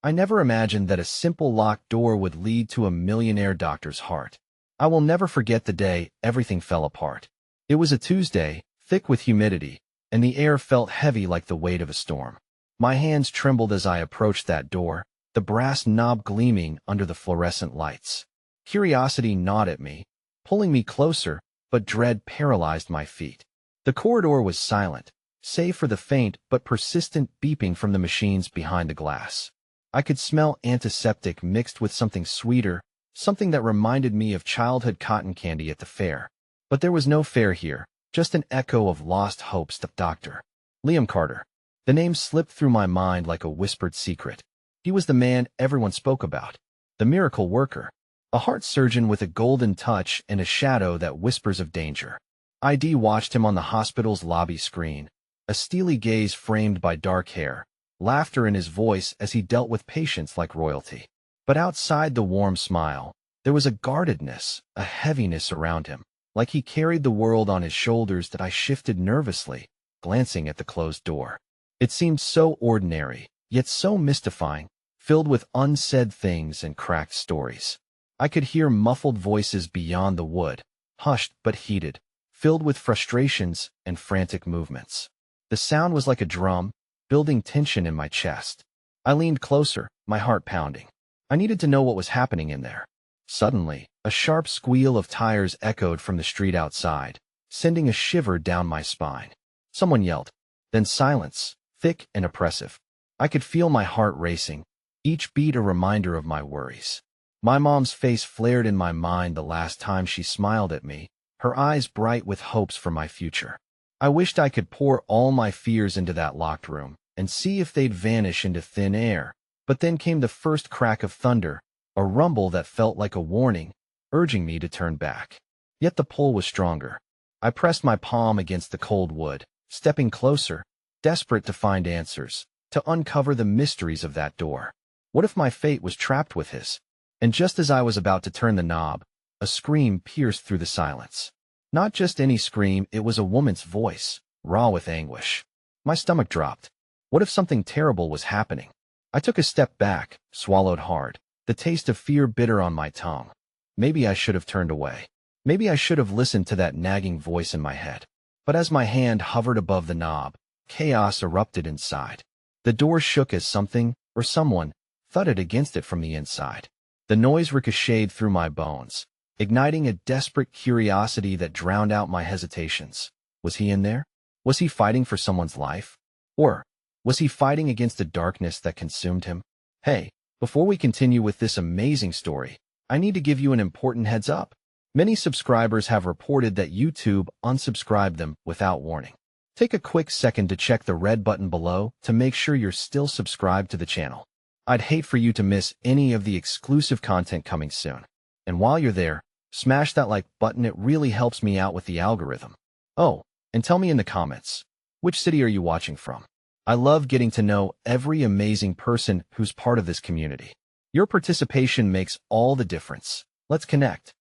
I never imagined that a simple locked door would lead to a millionaire doctor's heart. I will never forget the day everything fell apart. It was a Tuesday, thick with humidity, and the air felt heavy like the weight of a storm. My hands trembled as I approached that door, the brass knob gleaming under the fluorescent lights. Curiosity gnawed at me, pulling me closer, but dread paralyzed my feet. The corridor was silent, save for the faint but persistent beeping from the machines behind the glass. I could smell antiseptic mixed with something sweeter, something that reminded me of childhood cotton candy at the fair. But there was no fair here, just an echo of lost hopes. Dr. Liam Carter. The name slipped through my mind like a whispered secret. He was the man everyone spoke about, the miracle worker, a heart surgeon with a golden touch and a shadow that whispers of danger. ID watched him on the hospital's lobby screen, a steely gaze framed by dark hair, laughter in his voice as he dealt with patients like royalty. But outside the warm smile, there was a guardedness, a heaviness around him, like he carried the world on his shoulders. That I shifted nervously, glancing at the closed door. It seemed so ordinary, yet so mystifying, filled with unsaid things and cracked stories. I could hear muffled voices beyond the wood, hushed but heated, filled with frustrations and frantic movements. The sound was like a drum, building tension in my chest. I leaned closer, my heart pounding. I needed to know what was happening in there. Suddenly, a sharp squeal of tires echoed from the street outside, sending a shiver down my spine. Someone yelled. Then silence, thick and oppressive. I could feel my heart racing, each beat a reminder of my worries. My mom's face flared in my mind the last time she smiled at me, her eyes bright with hopes for my future. I wished I could pour all my fears into that locked room and see if they'd vanish into thin air. But then came the first crack of thunder, a rumble that felt like a warning, urging me to turn back. Yet the pull was stronger. I pressed my palm against the cold wood, stepping closer, desperate to find answers, to uncover the mysteries of that door. What if my fate was trapped with his? And just as I was about to turn the knob, a scream pierced through the silence. Not just any scream, it was a woman's voice, raw with anguish. My stomach dropped. What if something terrible was happening? I took a step back, swallowed hard, the taste of fear bitter on my tongue. Maybe I should have turned away. Maybe I should have listened to that nagging voice in my head. But as my hand hovered above the knob, chaos erupted inside. The door shook as something, or someone, thudded against it from the inside. The noise ricocheted through my bones, igniting a desperate curiosity that drowned out my hesitations. Was he in there? Was he fighting for someone's life? Or was he fighting against the darkness that consumed him? Hey, before we continue with this amazing story, I need to give you an important heads up. Many subscribers have reported that YouTube unsubscribed them without warning. Take a quick second to check the red button below to make sure you're still subscribed to the channel. I'd hate for you to miss any of the exclusive content coming soon. And while you're there, smash that like button. It really helps me out with the algorithm. Oh, and tell me in the comments, which city are you watching from? I love getting to know every amazing person who's part of this community. Your participation makes all the difference. Let's connect.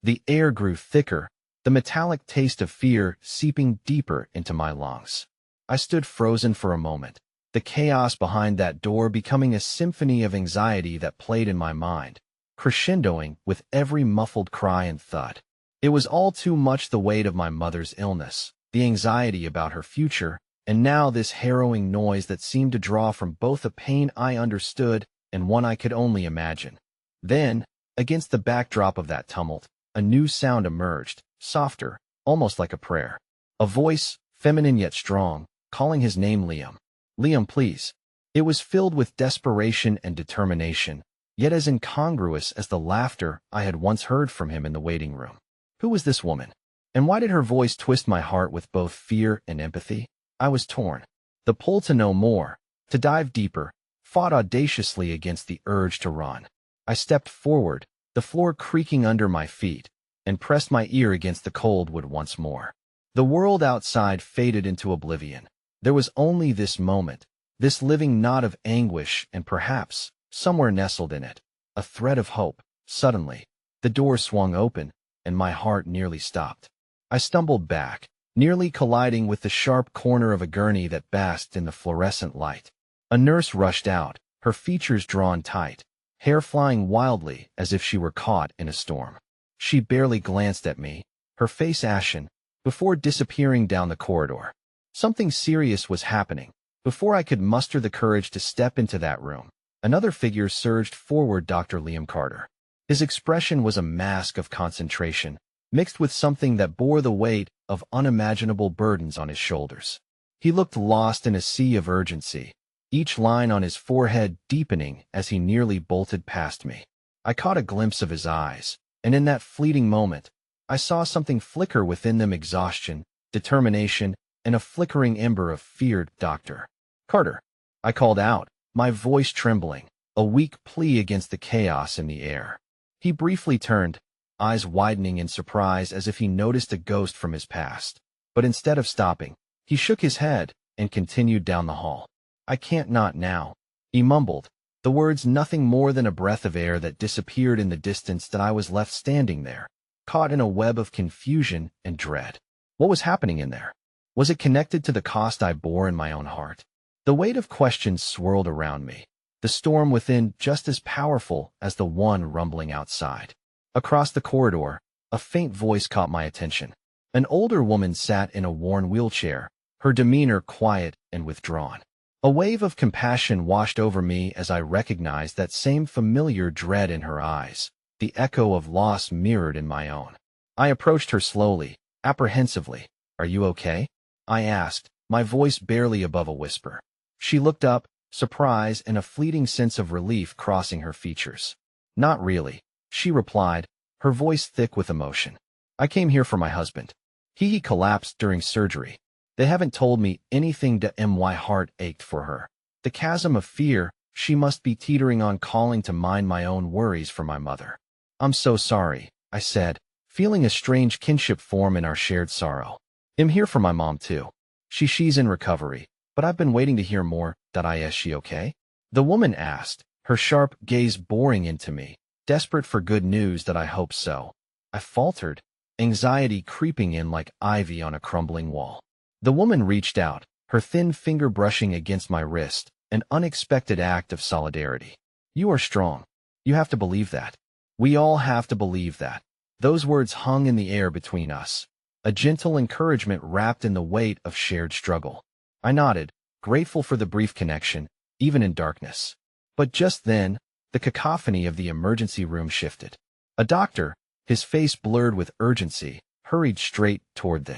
The air grew thicker, the metallic taste of fear seeping deeper into my lungs. I stood frozen for a moment, the chaos behind that door becoming a symphony of anxiety that played in my mind, crescendoing with every muffled cry and thud. It was all too much: the weight of my mother's illness, the anxiety about her future, and now this harrowing noise that seemed to draw from both a pain I understood and one I could only imagine. Then, against the backdrop of that tumult, a new sound emerged, softer, almost like a prayer. A voice, feminine yet strong, calling his name. Liam. Liam, please. It was filled with desperation and determination, yet as incongruous as the laughter I had once heard from him in the waiting room. Who was this woman? And why did her voice twist my heart with both fear and empathy? I was torn. The pull to know more, to dive deeper, fought audaciously against the urge to run. I stepped forward, the floor creaking under my feet, and pressed my ear against the cold wood once more. The world outside faded into oblivion. There was only this moment, this living knot of anguish, and perhaps, somewhere nestled in it, a thread of hope. Suddenly, the door swung open, and my heart nearly stopped. I stumbled back, nearly colliding with the sharp corner of a gurney that basked in the fluorescent light. A nurse rushed out, her features drawn tight, hair flying wildly as if she were caught in a storm. She barely glanced at me, her face ashen, before disappearing down the corridor. Something serious was happening. Before I could muster the courage to step into that room, another figure surged forward, Dr. Liam Carter. His expression was a mask of concentration, mixed with something that bore the weight of unimaginable burdens on his shoulders. He looked lost in a sea of urgency, each line on his forehead deepening as he nearly bolted past me. I caught a glimpse of his eyes, and in that fleeting moment, I saw something flicker within them: exhaustion, determination, and a flickering ember of fear. Dr. Carter, I called out, my voice trembling, a weak plea against the chaos in the air. He briefly turned, eyes widening in surprise as if he noticed a ghost from his past. But instead of stopping, he shook his head and continued down the hall. I can't, not now, he mumbled, the words nothing more than a breath of air that disappeared in the distance. That I was left standing there, caught in a web of confusion and dread. What was happening in there? Was it connected to the cost I bore in my own heart? The weight of questions swirled around me, the storm within just as powerful as the one rumbling outside. Across the corridor, a faint voice caught my attention. An older woman sat in a worn wheelchair, her demeanor quiet and withdrawn. A wave of compassion washed over me as I recognized that same familiar dread in her eyes, the echo of loss mirrored in my own. I approached her slowly, apprehensively. Are you okay? I asked, my voice barely above a whisper. She looked up, surprise and a fleeting sense of relief crossing her features. Not really, she replied, her voice thick with emotion. I came here for my husband. He collapsed during surgery. They haven't told me anything. My heart ached for her. The chasm of fear she must be teetering on, calling to mind my own worries for my mother. I'm so sorry, I said, feeling a strange kinship form in our shared sorrow. I'm here for my mom too. She's in recovery, but I've been waiting to hear more. Is she okay? The woman asked, her sharp gaze boring into me, desperate for good news. I hope so. I faltered, anxiety creeping in like ivy on a crumbling wall. The woman reached out, her thin finger brushing against my wrist, an unexpected act of solidarity. You are strong. You have to believe that. We all have to believe that. Those words hung in the air between us, a gentle encouragement wrapped in the weight of shared struggle. I nodded, grateful for the brief connection, even in darkness. But just then, the cacophony of the emergency room shifted. A doctor, his face blurred with urgency, hurried straight toward the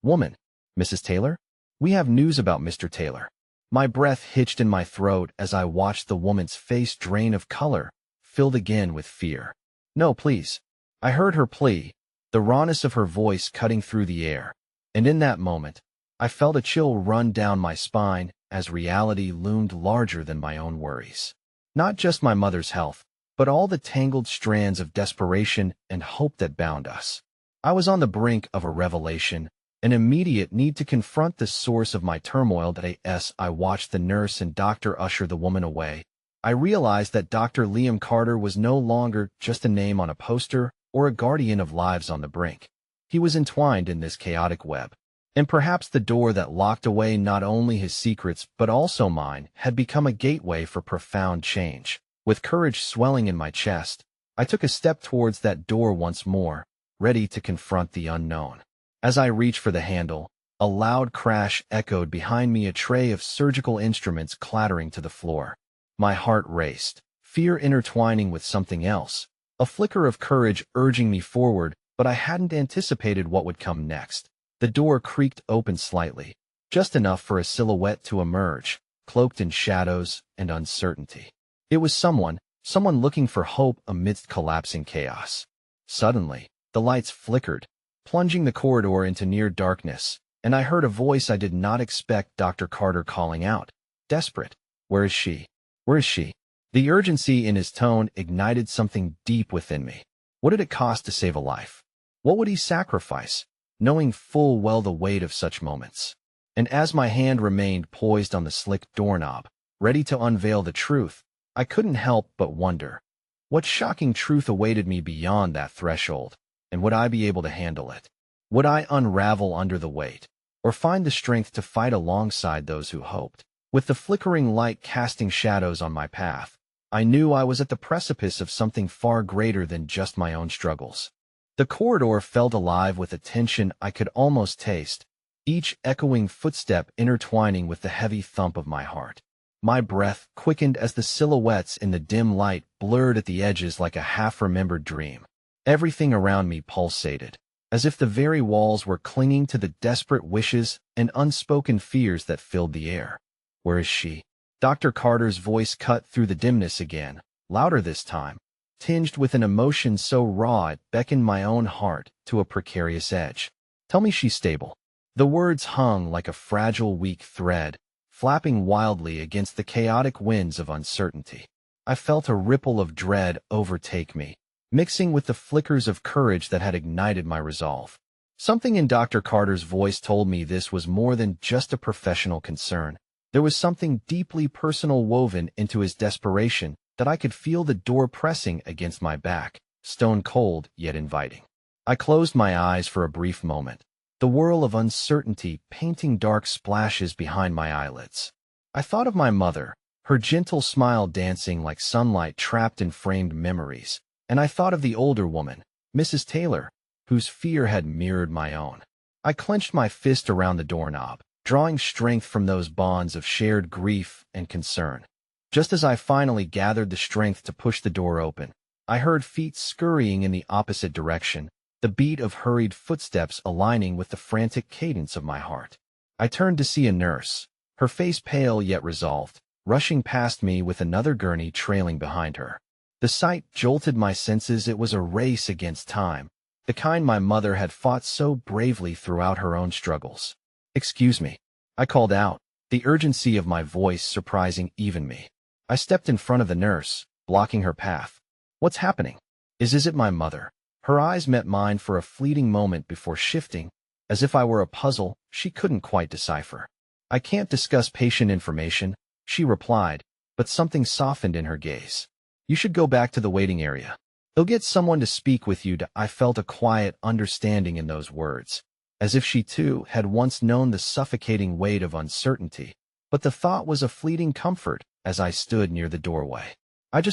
woman. Mrs. Taylor? We have news about Mr. Taylor. My breath hitched in my throat as I watched the woman's face drain of color, filled again with fear. No, please. I heard her plea, the rawness of her voice cutting through the air. And in that moment, I felt a chill run down my spine as reality loomed larger than my own worries. Not just my mother's health, but all the tangled strands of desperation and hope that bound us. I was on the brink of a revelation, an immediate need to confront the source of my turmoil. As I watched the nurse and doctor usher the woman away, I realized that Dr. Liam Carter was no longer just a name on a poster or a guardian of lives on the brink. He was entwined in this chaotic web. And perhaps the door that locked away not only his secrets but also mine had become a gateway for profound change. With courage swelling in my chest, I took a step towards that door once more, ready to confront the unknown. As I reached for the handle, a loud crash echoed behind me, a tray of surgical instruments clattering to the floor. My heart raced, fear intertwining with something else, a flicker of courage urging me forward, but I hadn't anticipated what would come next. The door creaked open slightly, just enough for a silhouette to emerge, cloaked in shadows and uncertainty. It was someone looking for hope amidst collapsing chaos. Suddenly, the lights flickered, plunging the corridor into near darkness, and I heard a voice I did not expect, Dr. Carter calling out, desperate. Where is she? Where is she? The urgency in his tone ignited something deep within me. What did it cost to save a life? What would he sacrifice, knowing full well the weight of such moments? And as my hand remained poised on the slick doorknob, ready to unveil the truth, I couldn't help but wonder, what shocking truth awaited me beyond that threshold, and would I be able to handle it? Would I unravel under the weight, or find the strength to fight alongside those who hoped? With the flickering light casting shadows on my path, I knew I was at the precipice of something far greater than just my own struggles. The corridor felt alive with a tension I could almost taste, each echoing footstep intertwining with the heavy thump of my heart. My breath quickened as the silhouettes in the dim light blurred at the edges like a half-remembered dream. Everything around me pulsated, as if the very walls were clinging to the desperate wishes and unspoken fears that filled the air. "Where is she?" Dr. Carter's voice cut through the dimness again, louder this time, tinged with an emotion so raw it beckoned my own heart to a precarious edge. "Tell me she's stable." The words hung like a fragile, weak thread, flapping wildly against the chaotic winds of uncertainty. I felt a ripple of dread overtake me, mixing with the flickers of courage that had ignited my resolve. Something in Dr. Carter's voice told me this was more than just a professional concern. There was something deeply personal woven into his desperation that I could feel the door pressing against my back, stone cold yet inviting. I closed my eyes for a brief moment, the whirl of uncertainty painting dark splashes behind my eyelids. I thought of my mother, her gentle smile dancing like sunlight trapped in framed memories, and I thought of the older woman, Mrs. Taylor, whose fear had mirrored my own. I clenched my fist around the doorknob, drawing strength from those bonds of shared grief and concern. Just as I finally gathered the strength to push the door open, I heard feet scurrying in the opposite direction, the beat of hurried footsteps aligning with the frantic cadence of my heart. I turned to see a nurse, her face pale yet resolved, rushing past me with another gurney trailing behind her. The sight jolted my senses. It was a race against time, the kind my mother had fought so bravely throughout her own struggles. "Excuse me," I called out, the urgency of my voice surprising even me. I stepped in front of the nurse, blocking her path. "What's happening?" Is it my mother?" Her eyes met mine for a fleeting moment before shifting, as if I were a puzzle she couldn't quite decipher. "I can't discuss patient information," she replied, but something softened in her gaze. "You should go back to the waiting area. They'll get someone to speak with you." I felt a quiet understanding in those words, as if she too had once known the suffocating weight of uncertainty, but the thought was a fleeting comfort as I stood near the doorway.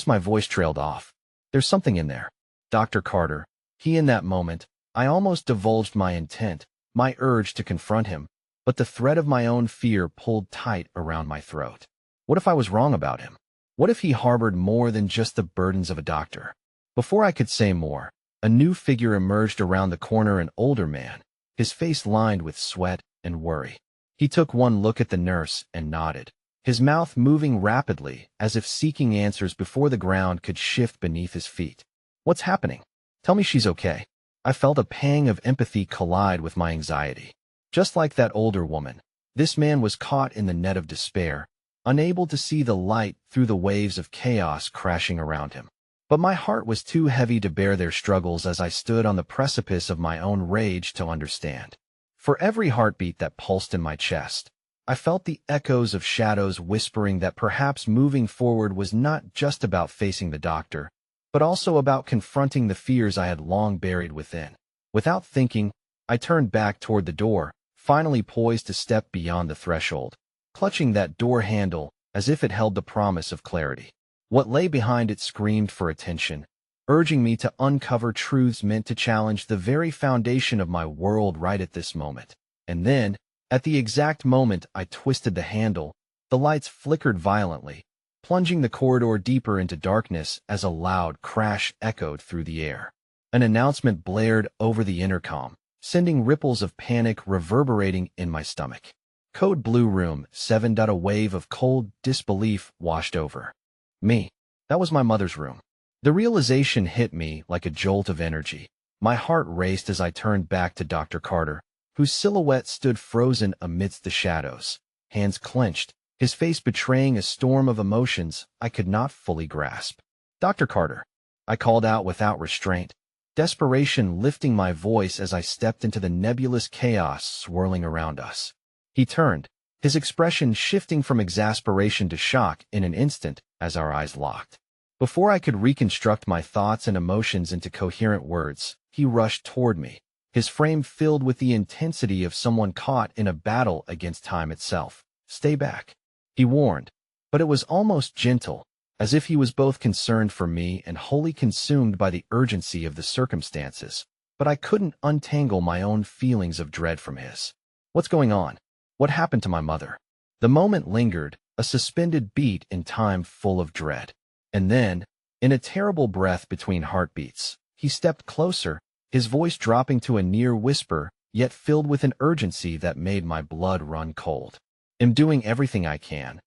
My voice trailed off. "There's something in there. Dr. Carter." In that moment, I almost divulged my intent, my urge to confront him, but the thread of my own fear pulled tight around my throat. What if I was wrong about him? What if he harbored more than just the burdens of a doctor? Before I could say more, a new figure emerged around the corner, an older man, his face lined with sweat and worry. He took one look at the nurse and nodded, his mouth moving rapidly as if seeking answers before the ground could shift beneath his feet. "What's happening? Tell me she's okay." I felt a pang of empathy collide with my anxiety. Just like that older woman, this man was caught in the net of despair, unable to see the light through the waves of chaos crashing around him. But my heart was too heavy to bear their struggles as I stood on the precipice of my own rage to understand. For every heartbeat that pulsed in my chest, I felt the echoes of shadows whispering that perhaps moving forward was not just about facing the doctor, but also about confronting the fears I had long buried within. Without thinking, I turned back toward the door, finally poised to step beyond the threshold, clutching that door handle as if it held the promise of clarity. What lay behind it screamed for attention, urging me to uncover truths meant to challenge the very foundation of my world right at this moment. And then, at the exact moment I twisted the handle, the lights flickered violently, plunging the corridor deeper into darkness as a loud crash echoed through the air. An announcement blared over the intercom, sending ripples of panic reverberating in my stomach. "Code Blue Room 7. A wave of cold disbelief washed over me. That was my mother's room. The realization hit me like a jolt of energy. My heart raced as I turned back to Dr. Carter, whose silhouette stood frozen amidst the shadows, hands clenched, his face betraying a storm of emotions I could not fully grasp. "Dr. Carter," I called out without restraint, desperation lifting my voice as I stepped into the nebulous chaos swirling around us. He turned, his expression shifting from exasperation to shock in an instant as our eyes locked. Before I could reconstruct my thoughts and emotions into coherent words, he rushed toward me, his frame filled with the intensity of someone caught in a battle against time itself. "Stay back." he warned, but it was almost gentle, as if he was both concerned for me and wholly consumed by the urgency of the circumstances. But I couldn't untangle my own feelings of dread from his. What's going on? What happened to my mother? The moment lingered, a suspended beat in time full of dread. And then, in a terrible breath between heartbeats, he stepped closer, his voice dropping to a near whisper, yet filled with an urgency that made my blood run cold. I'm doing everything I can,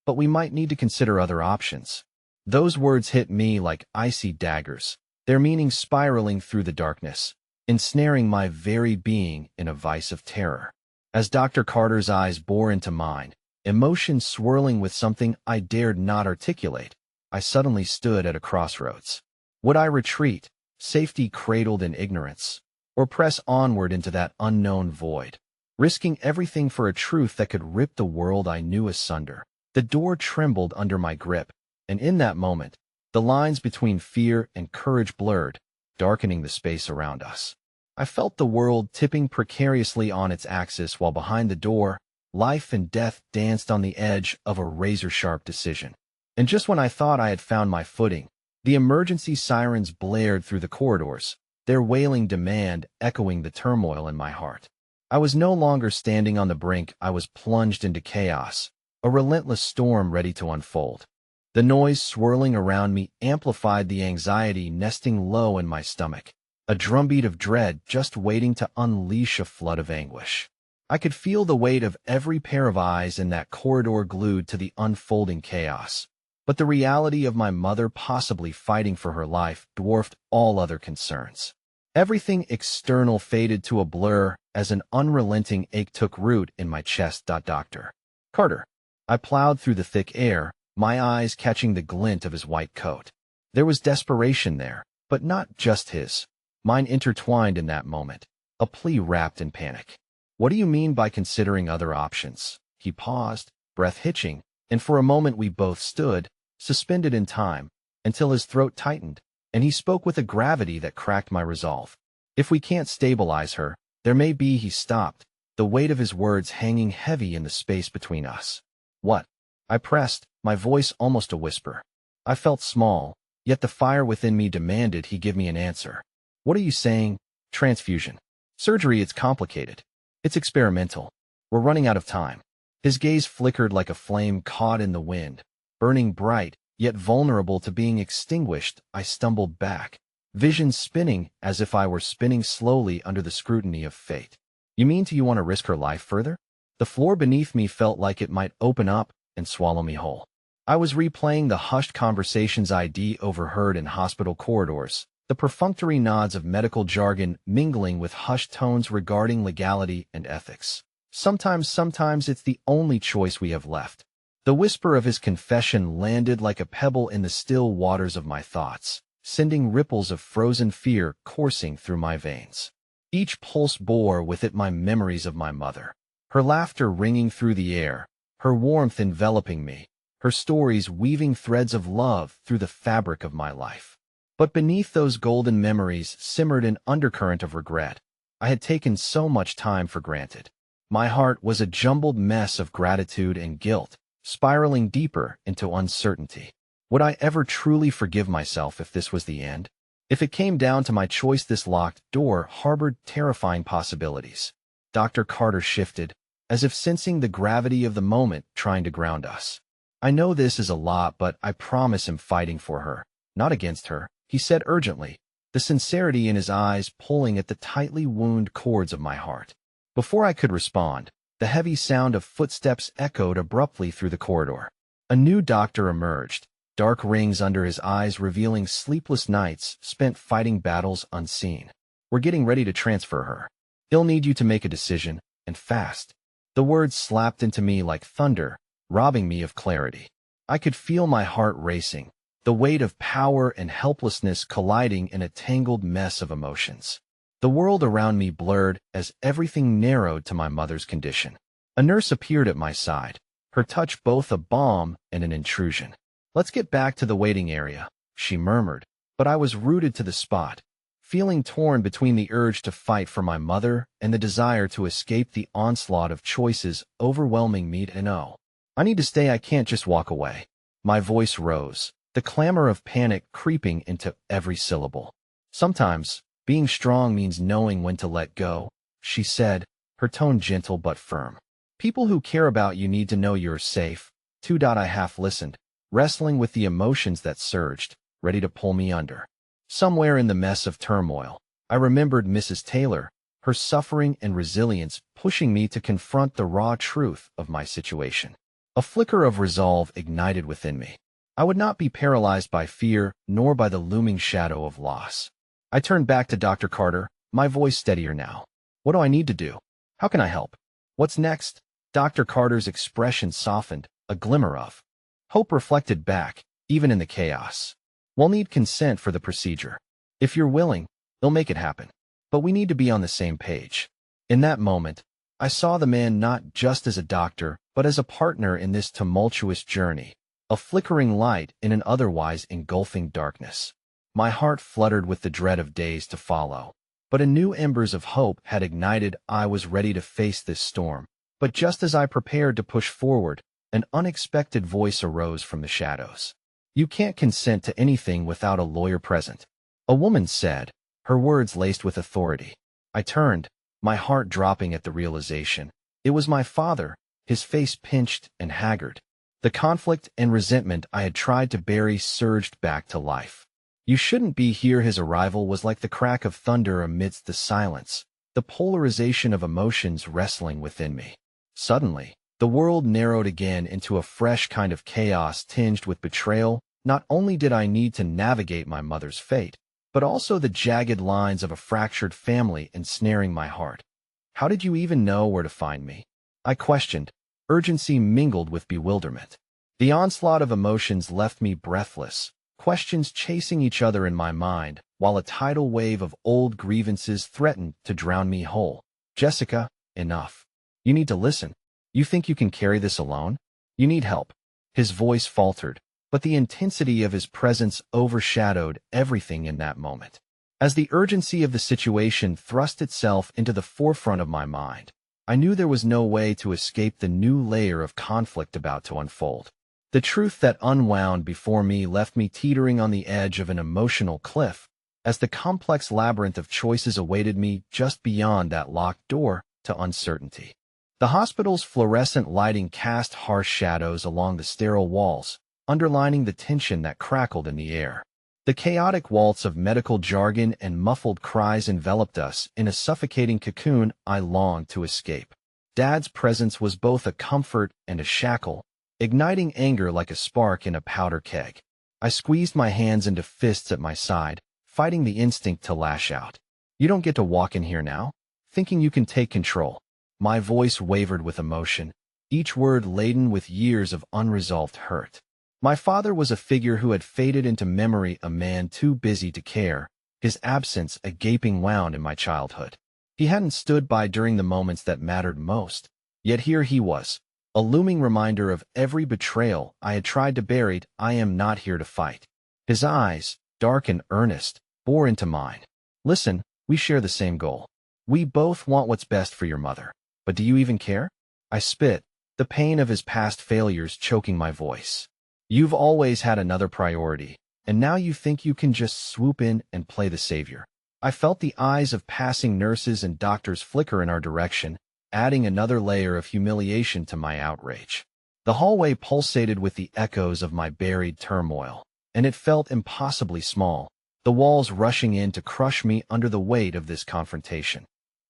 but we might need to consider other options. Those words hit me like icy daggers, their meaning spiraling through the darkness, ensnaring my very being in a vice of terror. As Dr. Carter's eyes bore into mine, emotion swirling with something I dared not articulate, I suddenly stood at a crossroads. Would I retreat, safety cradled in ignorance, or press onward into that unknown void, risking everything for a truth that could rip the world I knew asunder? The door trembled under my grip, and in that moment, the lines between fear and courage blurred, darkening the space around us. I felt the world tipping precariously on its axis while behind the door, life and death danced on the edge of a razor-sharp decision. And just when I thought I had found my footing, the emergency sirens blared through the corridors, their wailing demand echoing the turmoil in my heart. I was no longer standing on the brink, I was plunged into chaos, a relentless storm ready to unfold. The noise swirling around me amplified the anxiety nesting low in my stomach, a drumbeat of dread just waiting to unleash a flood of anguish. I could feel the weight of every pair of eyes in that corridor glued to the unfolding chaos. But the reality of my mother possibly fighting for her life dwarfed all other concerns. Everything external faded to a blur as an unrelenting ache took root in my chest. Dr. Carter. I plowed through the thick air, my eyes catching the glint of his white coat. There was desperation there, but not just his. Mine intertwined in that moment, a plea wrapped in panic. What do you mean by considering other options? He paused, breath hitching, and for a moment we both stood, suspended in time, until his throat tightened, and he spoke with a gravity that cracked my resolve. If we can't stabilize her, there may be. He stopped, the weight of his words hanging heavy in the space between us. What? I pressed, my voice almost a whisper. I felt small, yet the fire within me demanded he give me an answer. What are you saying? Transfusion. Surgery, it's complicated. It's experimental. We're running out of time. His gaze flickered like a flame caught in the wind, burning bright, yet vulnerable to being extinguished. I stumbled back, vision spinning as if I were spinning slowly under the scrutiny of fate. You mean you want to risk her life further? The floor beneath me felt like it might open up and swallow me whole. I was replaying the hushed conversations I'd overheard in hospital corridors, the perfunctory nods of medical jargon mingling with hushed tones regarding legality and ethics. Sometimes it's the only choice we have left. The whisper of his confession landed like a pebble in the still waters of my thoughts, sending ripples of frozen fear coursing through my veins. Each pulse bore with it my memories of my mother, her laughter ringing through the air, her warmth enveloping me, her stories weaving threads of love through the fabric of my life. But beneath those golden memories simmered an undercurrent of regret. I had taken so much time for granted. My heart was a jumbled mess of gratitude and guilt, spiraling deeper into uncertainty. Would I ever truly forgive myself if this was the end? If it came down to my choice, this locked door harbored terrifying possibilities. Dr. Carter shifted, as if sensing the gravity of the moment, trying to ground us. I know this is a lot, but I promise I'm fighting for her, not against her, he said urgently, the sincerity in his eyes pulling at the tightly wound chords of my heart. Before I could respond, the heavy sound of footsteps echoed abruptly through the corridor. A new doctor emerged, dark rings under his eyes revealing sleepless nights spent fighting battles unseen. We're getting ready to transfer her. He'll need you to make a decision, and fast. The words slapped into me like thunder, robbing me of clarity. I could feel my heart racing, the weight of power and helplessness colliding in a tangled mess of emotions. The world around me blurred as everything narrowed to my mother's condition. A nurse appeared at my side, her touch both a balm and an intrusion. Let's get back to the waiting area, she murmured, but I was rooted to the spot, feeling torn between the urge to fight for my mother and the desire to escape the onslaught of choices overwhelming me. No, I need to stay, I can't just walk away. My voice rose, the clamor of panic creeping into every syllable. Sometimes, being strong means knowing when to let go, she said, her tone gentle but firm. People who care about you need to know you're safe. I half listened, wrestling with the emotions that surged, ready to pull me under. Somewhere in the mess of turmoil, I remembered Mrs. Taylor, her suffering and resilience pushing me to confront the raw truth of my situation. A flicker of resolve ignited within me. I would not be paralyzed by fear, nor by the looming shadow of loss. I turned back to Dr. Carter, my voice steadier now. What do I need to do? How can I help? What's next? Dr. Carter's expression softened, a glimmer of hope reflected back, even in the chaos. We'll need consent for the procedure. If you're willing, they'll make it happen. But we need to be on the same page. In that moment, I saw the man not just as a doctor, but as a partner in this tumultuous journey, a flickering light in an otherwise engulfing darkness. My heart fluttered with the dread of days to follow. But a new embers of hope had ignited. I was ready to face this storm. But just as I prepared to push forward, an unexpected voice arose from the shadows. You can't consent to anything without a lawyer present, a woman said, her words laced with authority. I turned, my heart dropping at the realization. It was my father, his face pinched and haggard. The conflict and resentment I had tried to bury surged back to life. You shouldn't be here. His arrival was like the crack of thunder amidst the silence, the polarization of emotions wrestling within me. Suddenly, the world narrowed again into a fresh kind of chaos tinged with betrayal. Not only did I need to navigate my mother's fate, but also the jagged lines of a fractured family ensnaring my heart. How did you even know where to find me? I questioned, urgency mingled with bewilderment. The onslaught of emotions left me breathless, questions chasing each other in my mind, while a tidal wave of old grievances threatened to drown me whole. Jessica, enough. You need to listen. You think you can carry this alone? You need help. His voice faltered, but the intensity of his presence overshadowed everything in that moment. As the urgency of the situation thrust itself into the forefront of my mind, I knew there was no way to escape the new layer of conflict about to unfold. The truth that unwound before me left me teetering on the edge of an emotional cliff, as the complex labyrinth of choices awaited me just beyond that locked door to uncertainty. The hospital's fluorescent lighting cast harsh shadows along the sterile walls, underlining the tension that crackled in the air. The chaotic waltz of medical jargon and muffled cries enveloped us in a suffocating cocoon I longed to escape. Dad's presence was both a comfort and a shackle, igniting anger like a spark in a powder keg. I squeezed my hands into fists at my side, fighting the instinct to lash out. You don't get to walk in here now, thinking you can take control. My voice wavered with emotion, each word laden with years of unresolved hurt. My father was a figure who had faded into memory, a man too busy to care, his absence a gaping wound in my childhood. He hadn't stood by during the moments that mattered most, yet here he was, a looming reminder of every betrayal I had tried to bury. I am not here to fight. His eyes, dark and earnest, bore into mine. Listen, we share the same goal. We both want what's best for your mother. But do you even care? I spit, the pain of his past failures choking my voice. You've always had another priority, and now you think you can just swoop in and play the savior. I felt the eyes of passing nurses and doctors flicker in our direction, adding another layer of humiliation to my outrage. The hallway pulsated with the echoes of my buried turmoil, and it felt impossibly small, the walls rushing in to crush me under the weight of this confrontation.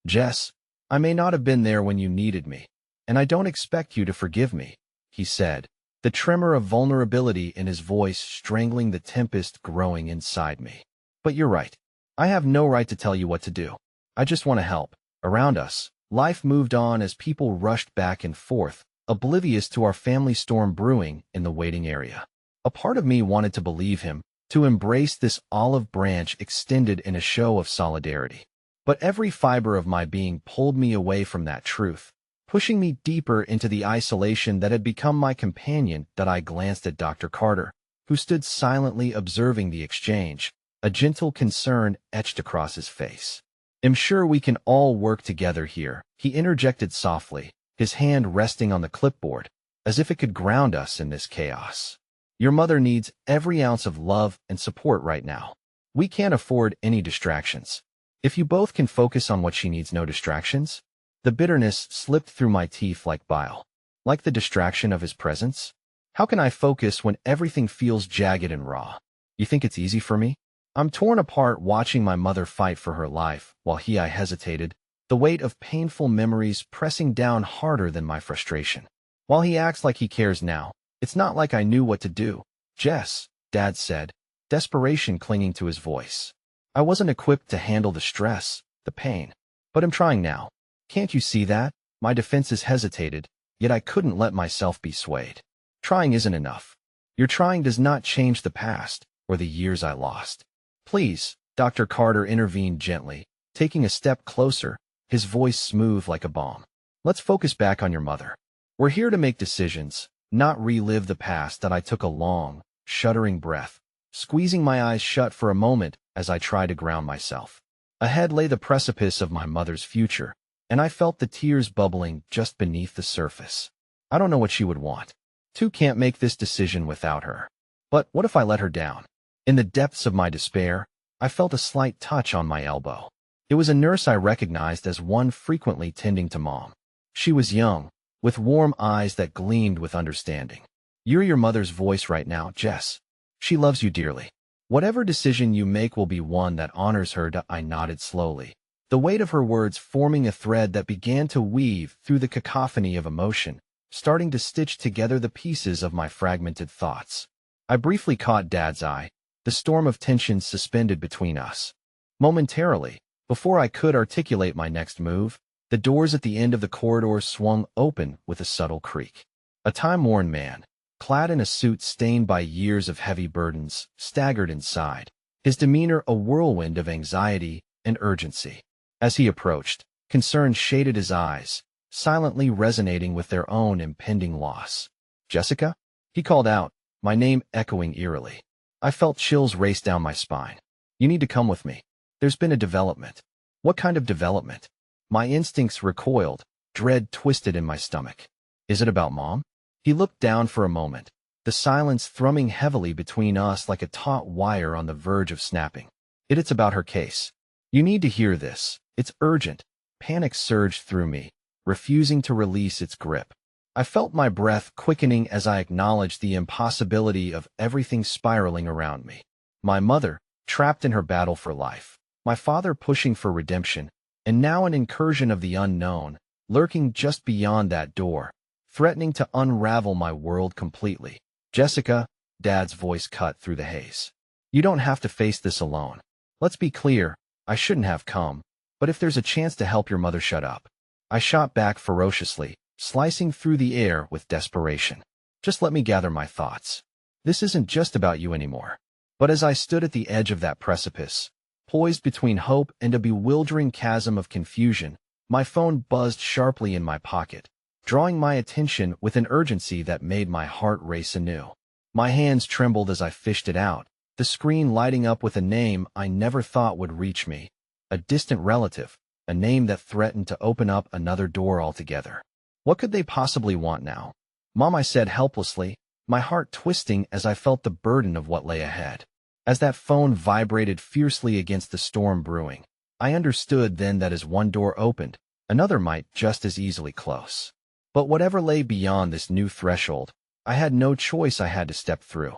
Jess, I may not have been there when you needed me, and I don't expect you to forgive me, he said, the tremor of vulnerability in his voice strangling the tempest growing inside me. But you're right. I have no right to tell you what to do. I just want to help. Around us, life moved on as people rushed back and forth, oblivious to our family storm brewing in the waiting area. A part of me wanted to believe him, to embrace this olive branch extended in a show of solidarity. But every fiber of my being pulled me away from that truth, pushing me deeper into the isolation that had become my companion. That I glanced at Dr. Carter, who stood silently observing the exchange, a gentle concern etched across his face. I'm sure we can all work together here, he interjected softly, his hand resting on the clipboard. as if it could ground us in this chaos. Your mother needs every ounce of love and support right now. We can't afford any distractions. If you both can focus on what she needs, no distractions. The bitterness slipped through my teeth like bile. Like the distraction of his presence? How can I focus when everything feels jagged and raw? You think it's easy for me? I'm torn apart watching my mother fight for her life, while I hesitated, the weight of painful memories pressing down harder than my frustration. While he acts like he cares now, it's not like I knew what to do. Jess, Dad said, desperation clinging to his voice. I wasn't equipped to handle the stress, the pain. But I'm trying now. Can't you see that? My defenses hesitated, yet I couldn't let myself be swayed. Trying isn't enough. Your trying does not change the past or the years I lost. Please, Dr. Carter intervened gently, taking a step closer, his voice smooth like a balm. Let's focus back on your mother. We're here to make decisions, not relive the past. That I took a long, shuddering breath, squeezing my eyes shut for a moment as I tried to ground myself. Ahead lay the precipice of my mother's future, and I felt the tears bubbling just beneath the surface. I don't know what she would want. Two can't make this decision without her. But what if I let her down? In the depths of my despair, I felt a slight touch on my elbow. It was a nurse I recognized as one frequently tending to Mom. She was young, with warm eyes that gleamed with understanding. You're your mother's voice right now, Jess. She loves you dearly. Whatever decision you make will be one that honors her. I nodded slowly, the weight of her words forming a thread that began to weave through the cacophony of emotion, starting to stitch together the pieces of my fragmented thoughts. I briefly caught Dad's eye, the storm of tension suspended between us. Momentarily, before I could articulate my next move, the doors at the end of the corridor swung open with a subtle creak. A time-worn man, clad in a suit stained by years of heavy burdens, staggered inside, his demeanor a whirlwind of anxiety and urgency. As he approached, concern shaded his eyes, silently resonating with their own impending loss. Jessica? He called out, my name echoing eerily. I felt chills race down my spine. You need to come with me. There's been a development. What kind of development? My instincts recoiled, dread twisted in my stomach. Is it about Mom? He looked down for a moment, the silence thrumming heavily between us like a taut wire on the verge of snapping. It's about her case. You need to hear this. It's urgent. Panic surged through me, refusing to release its grip. I felt my breath quickening as I acknowledged the impossibility of everything spiraling around me. My mother, trapped in her battle for life. My father pushing for redemption, and now an incursion of the unknown, lurking just beyond that door, threatening to unravel my world completely. Jessica, Dad's voice cut through the haze. You don't have to face this alone. Let's be clear, I shouldn't have come, but if there's a chance to help your mother, shut up. I shot back ferociously, slicing through the air with desperation. Just let me gather my thoughts. This isn't just about you anymore. But as I stood at the edge of that precipice, poised between hope and a bewildering chasm of confusion, my phone buzzed sharply in my pocket, drawing my attention with an urgency that made my heart race anew. My hands trembled as I fished it out, the screen lighting up with a name I never thought would reach me. A distant relative, a name that threatened to open up another door altogether. What could they possibly want now? Mom, I said helplessly, my heart twisting as I felt the burden of what lay ahead. As that phone vibrated fiercely against the storm brewing, I understood then that as one door opened, another might just as easily close. But whatever lay beyond this new threshold, I had no choice. I had to step through.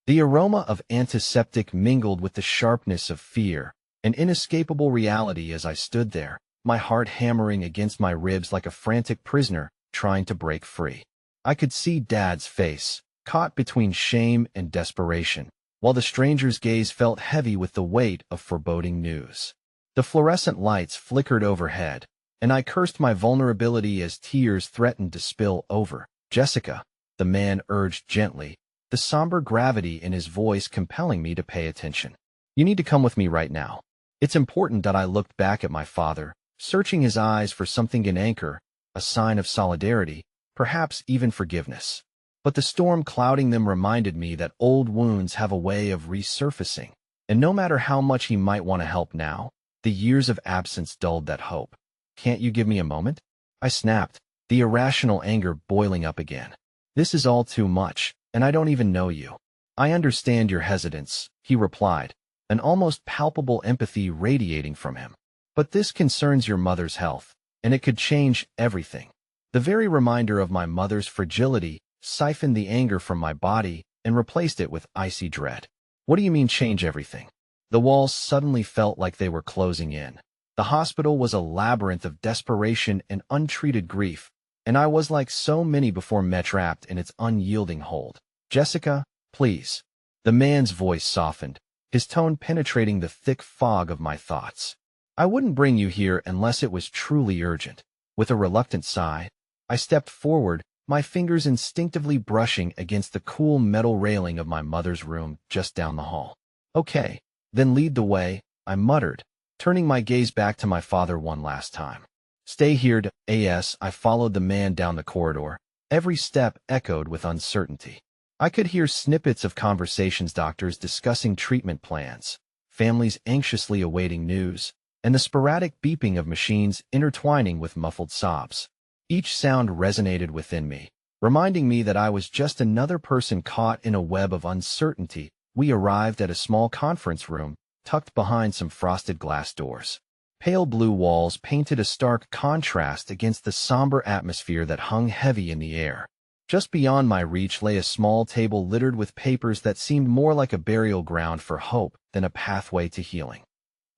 The aroma of antiseptic mingled with the sharpness of fear, an inescapable reality as I stood there, my heart hammering against my ribs like a frantic prisoner trying to break free. I could see Dad's face, caught between shame and desperation, while the stranger's gaze felt heavy with the weight of foreboding news. The fluorescent lights flickered overhead, and I cursed my vulnerability as tears threatened to spill over. Jessica, the man urged gently, the somber gravity in his voice compelling me to pay attention. You need to come with me right now. It's important. That I looked back at my father, searching his eyes for something an anchor, a sign of solidarity, perhaps even forgiveness. But the storm clouding them reminded me that old wounds have a way of resurfacing, and no matter how much he might want to help now, the years of absence dulled that hope. Can't you give me a moment? I snapped, the irrational anger boiling up again. This is all too much, and I don't even know you. I understand your hesitance, he replied, an almost palpable empathy radiating from him. But this concerns your mother's health, and it could change everything. The very reminder of my mother's fragility siphoned the anger from my body and replaced it with icy dread. What do you mean change everything? The walls suddenly felt like they were closing in. The hospital was a labyrinth of desperation and untreated grief, and I was like so many before me, trapped in its unyielding hold. Jessica, please. The man's voice softened, his tone penetrating the thick fog of my thoughts. I wouldn't bring you here unless it was truly urgent. With a reluctant sigh, I stepped forward, my fingers instinctively brushing against the cool metal railing of my mother's room just down the hall. Okay, then lead the way, I muttered, turning my gaze back to my father one last time. Stay here, I followed the man down the corridor, every step echoed with uncertainty. I could hear snippets of conversations, doctors discussing treatment plans, families anxiously awaiting news, and the sporadic beeping of machines intertwining with muffled sobs. Each sound resonated within me, reminding me that I was just another person caught in a web of uncertainty. We arrived at a small conference room, tucked behind some frosted glass doors. Pale blue walls painted a stark contrast against the somber atmosphere that hung heavy in the air. Just beyond my reach lay a small table littered with papers that seemed more like a burial ground for hope than a pathway to healing.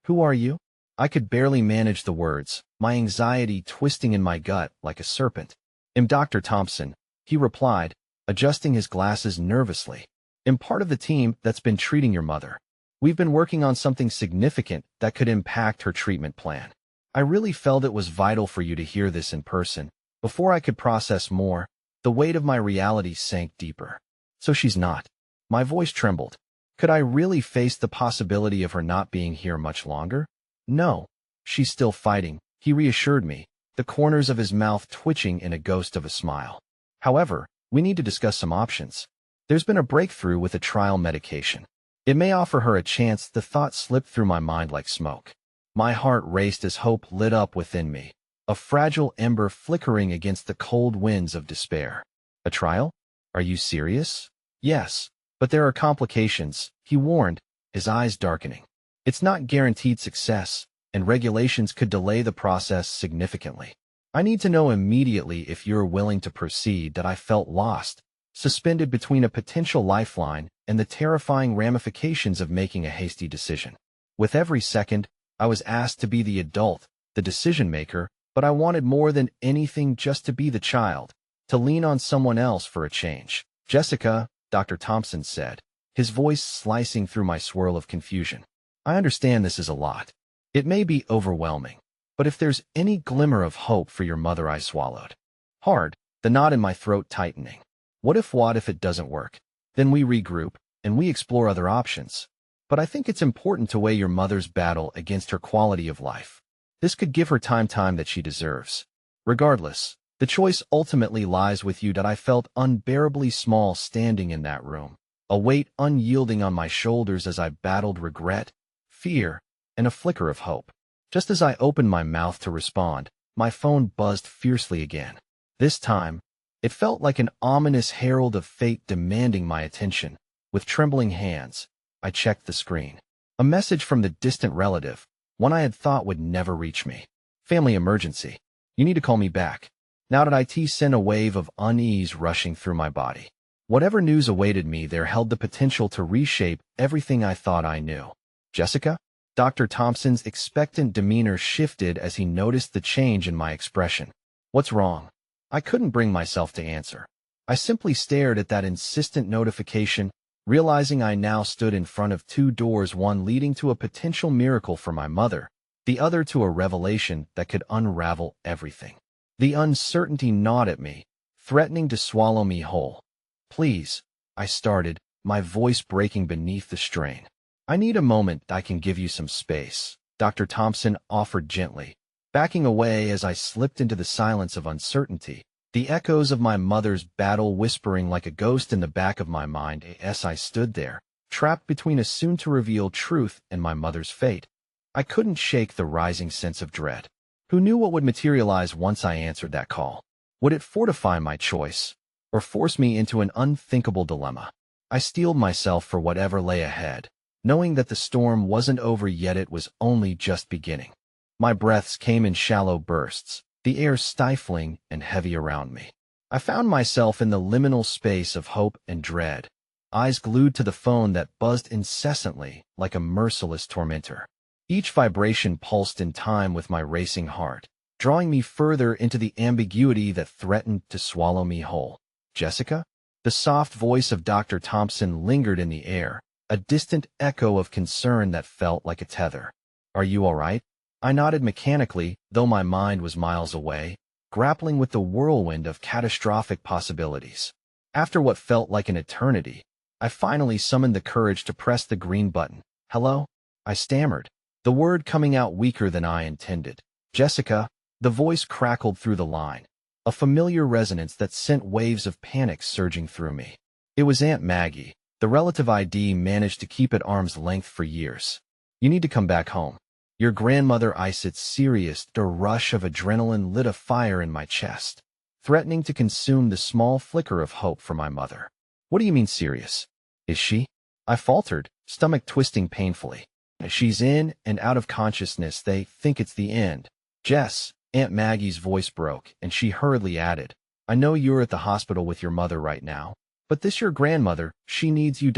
Who are you? I could barely manage the words, my anxiety twisting in my gut like a serpent. I'm Dr. Thompson, he replied, adjusting his glasses nervously. I'm part of the team that's been treating your mother. We've been working on something significant that could impact her treatment plan. I really felt it was vital for you to hear this in person. Before I could process more, the weight of my reality sank deeper. So she's not. My voice trembled. Could I really face the possibility of her not being here much longer? No. She's still fighting, he reassured me, the corners of his mouth twitching in a ghost of a smile. However, we need to discuss some options. There's been a breakthrough with a trial medication. It may offer her a chance. The thought slipped through my mind like smoke. My heart raced as hope lit up within me, a fragile ember flickering against the cold winds of despair. A trial? Are you serious? Yes, but there are complications, he warned, his eyes darkening. It's not guaranteed success, and regulations could delay the process significantly. I need to know immediately if you're willing to proceed. That I felt lost, suspended between a potential lifeline and the terrifying ramifications of making a hasty decision. With every second, I was asked to be the adult, the decision-maker, but I wanted more than anything just to be the child, to lean on someone else for a change. Jessica, Dr. Thompson said, his voice slicing through my swirl of confusion. I understand this is a lot. It may be overwhelming, but if there's any glimmer of hope for your mother, I swallowed hard, the knot in my throat tightening. What if it doesn't work? Then we regroup, and we explore other options. But I think it's important to weigh your mother's battle against her quality of life. This could give her time that she deserves. Regardless, the choice ultimately lies with you. That I felt unbearably small standing in that room, a weight unyielding on my shoulders as I battled regret, fear, and a flicker of hope. Just as I opened my mouth to respond, my phone buzzed fiercely again. This time, it felt like an ominous herald of fate demanding my attention. With trembling hands, I checked the screen. A message from the distant relative, one I had thought would never reach me. Family emergency. You need to call me back. Now that it sent a wave of unease rushing through my body. Whatever news awaited me there held the potential to reshape everything I thought I knew. Jessica? Dr. Thompson's expectant demeanor shifted as he noticed the change in my expression. What's wrong? I couldn't bring myself to answer. I simply stared at that insistent notification, realizing I now stood in front of two doors, one leading to a potential miracle for my mother, the other to a revelation that could unravel everything. The uncertainty gnawed at me, threatening to swallow me whole. Please, I started, my voice breaking beneath the strain. I need a moment. I can give you some space, Dr. Thompson offered gently, backing away as I slipped into the silence of uncertainty, the echoes of my mother's battle whispering like a ghost in the back of my mind as I stood there, trapped between a soon-to-reveal truth and my mother's fate. I couldn't shake the rising sense of dread. Who knew what would materialize once I answered that call? Would it fortify my choice, or force me into an unthinkable dilemma. I steeled myself for whatever lay ahead, knowing that the storm wasn't over yet, it was only just beginning. My breaths came in shallow bursts, the air stifling and heavy around me. I found myself in the liminal space of hope and dread, eyes glued to the phone that buzzed incessantly like a merciless tormentor. Each vibration pulsed in time with my racing heart, drawing me further into the ambiguity that threatened to swallow me whole. Jessica? The soft voice of Dr. Thompson lingered in the air, a distant echo of concern that felt like a tether. Are you all right? I nodded mechanically, though my mind was miles away, grappling with the whirlwind of catastrophic possibilities. After what felt like an eternity, I finally summoned the courage to press the green button. Hello? I stammered, the word coming out weaker than I intended. Jessica, the voice crackled through the line, a familiar resonance that sent waves of panic surging through me. It was Aunt Maggie, the relative ID managed to keep at arm's length for years. You need to come back home. Your grandmother, I said, serious. The rush of adrenaline lit a fire in my chest, threatening to consume the small flicker of hope for my mother. What do you mean serious? Is she? I faltered, stomach twisting painfully. She's in and out of consciousness. They think it's the end. Jess, Aunt Maggie's voice broke, and she hurriedly added, I know you're at the hospital with your mother right now, but this your grandmother, she needs you.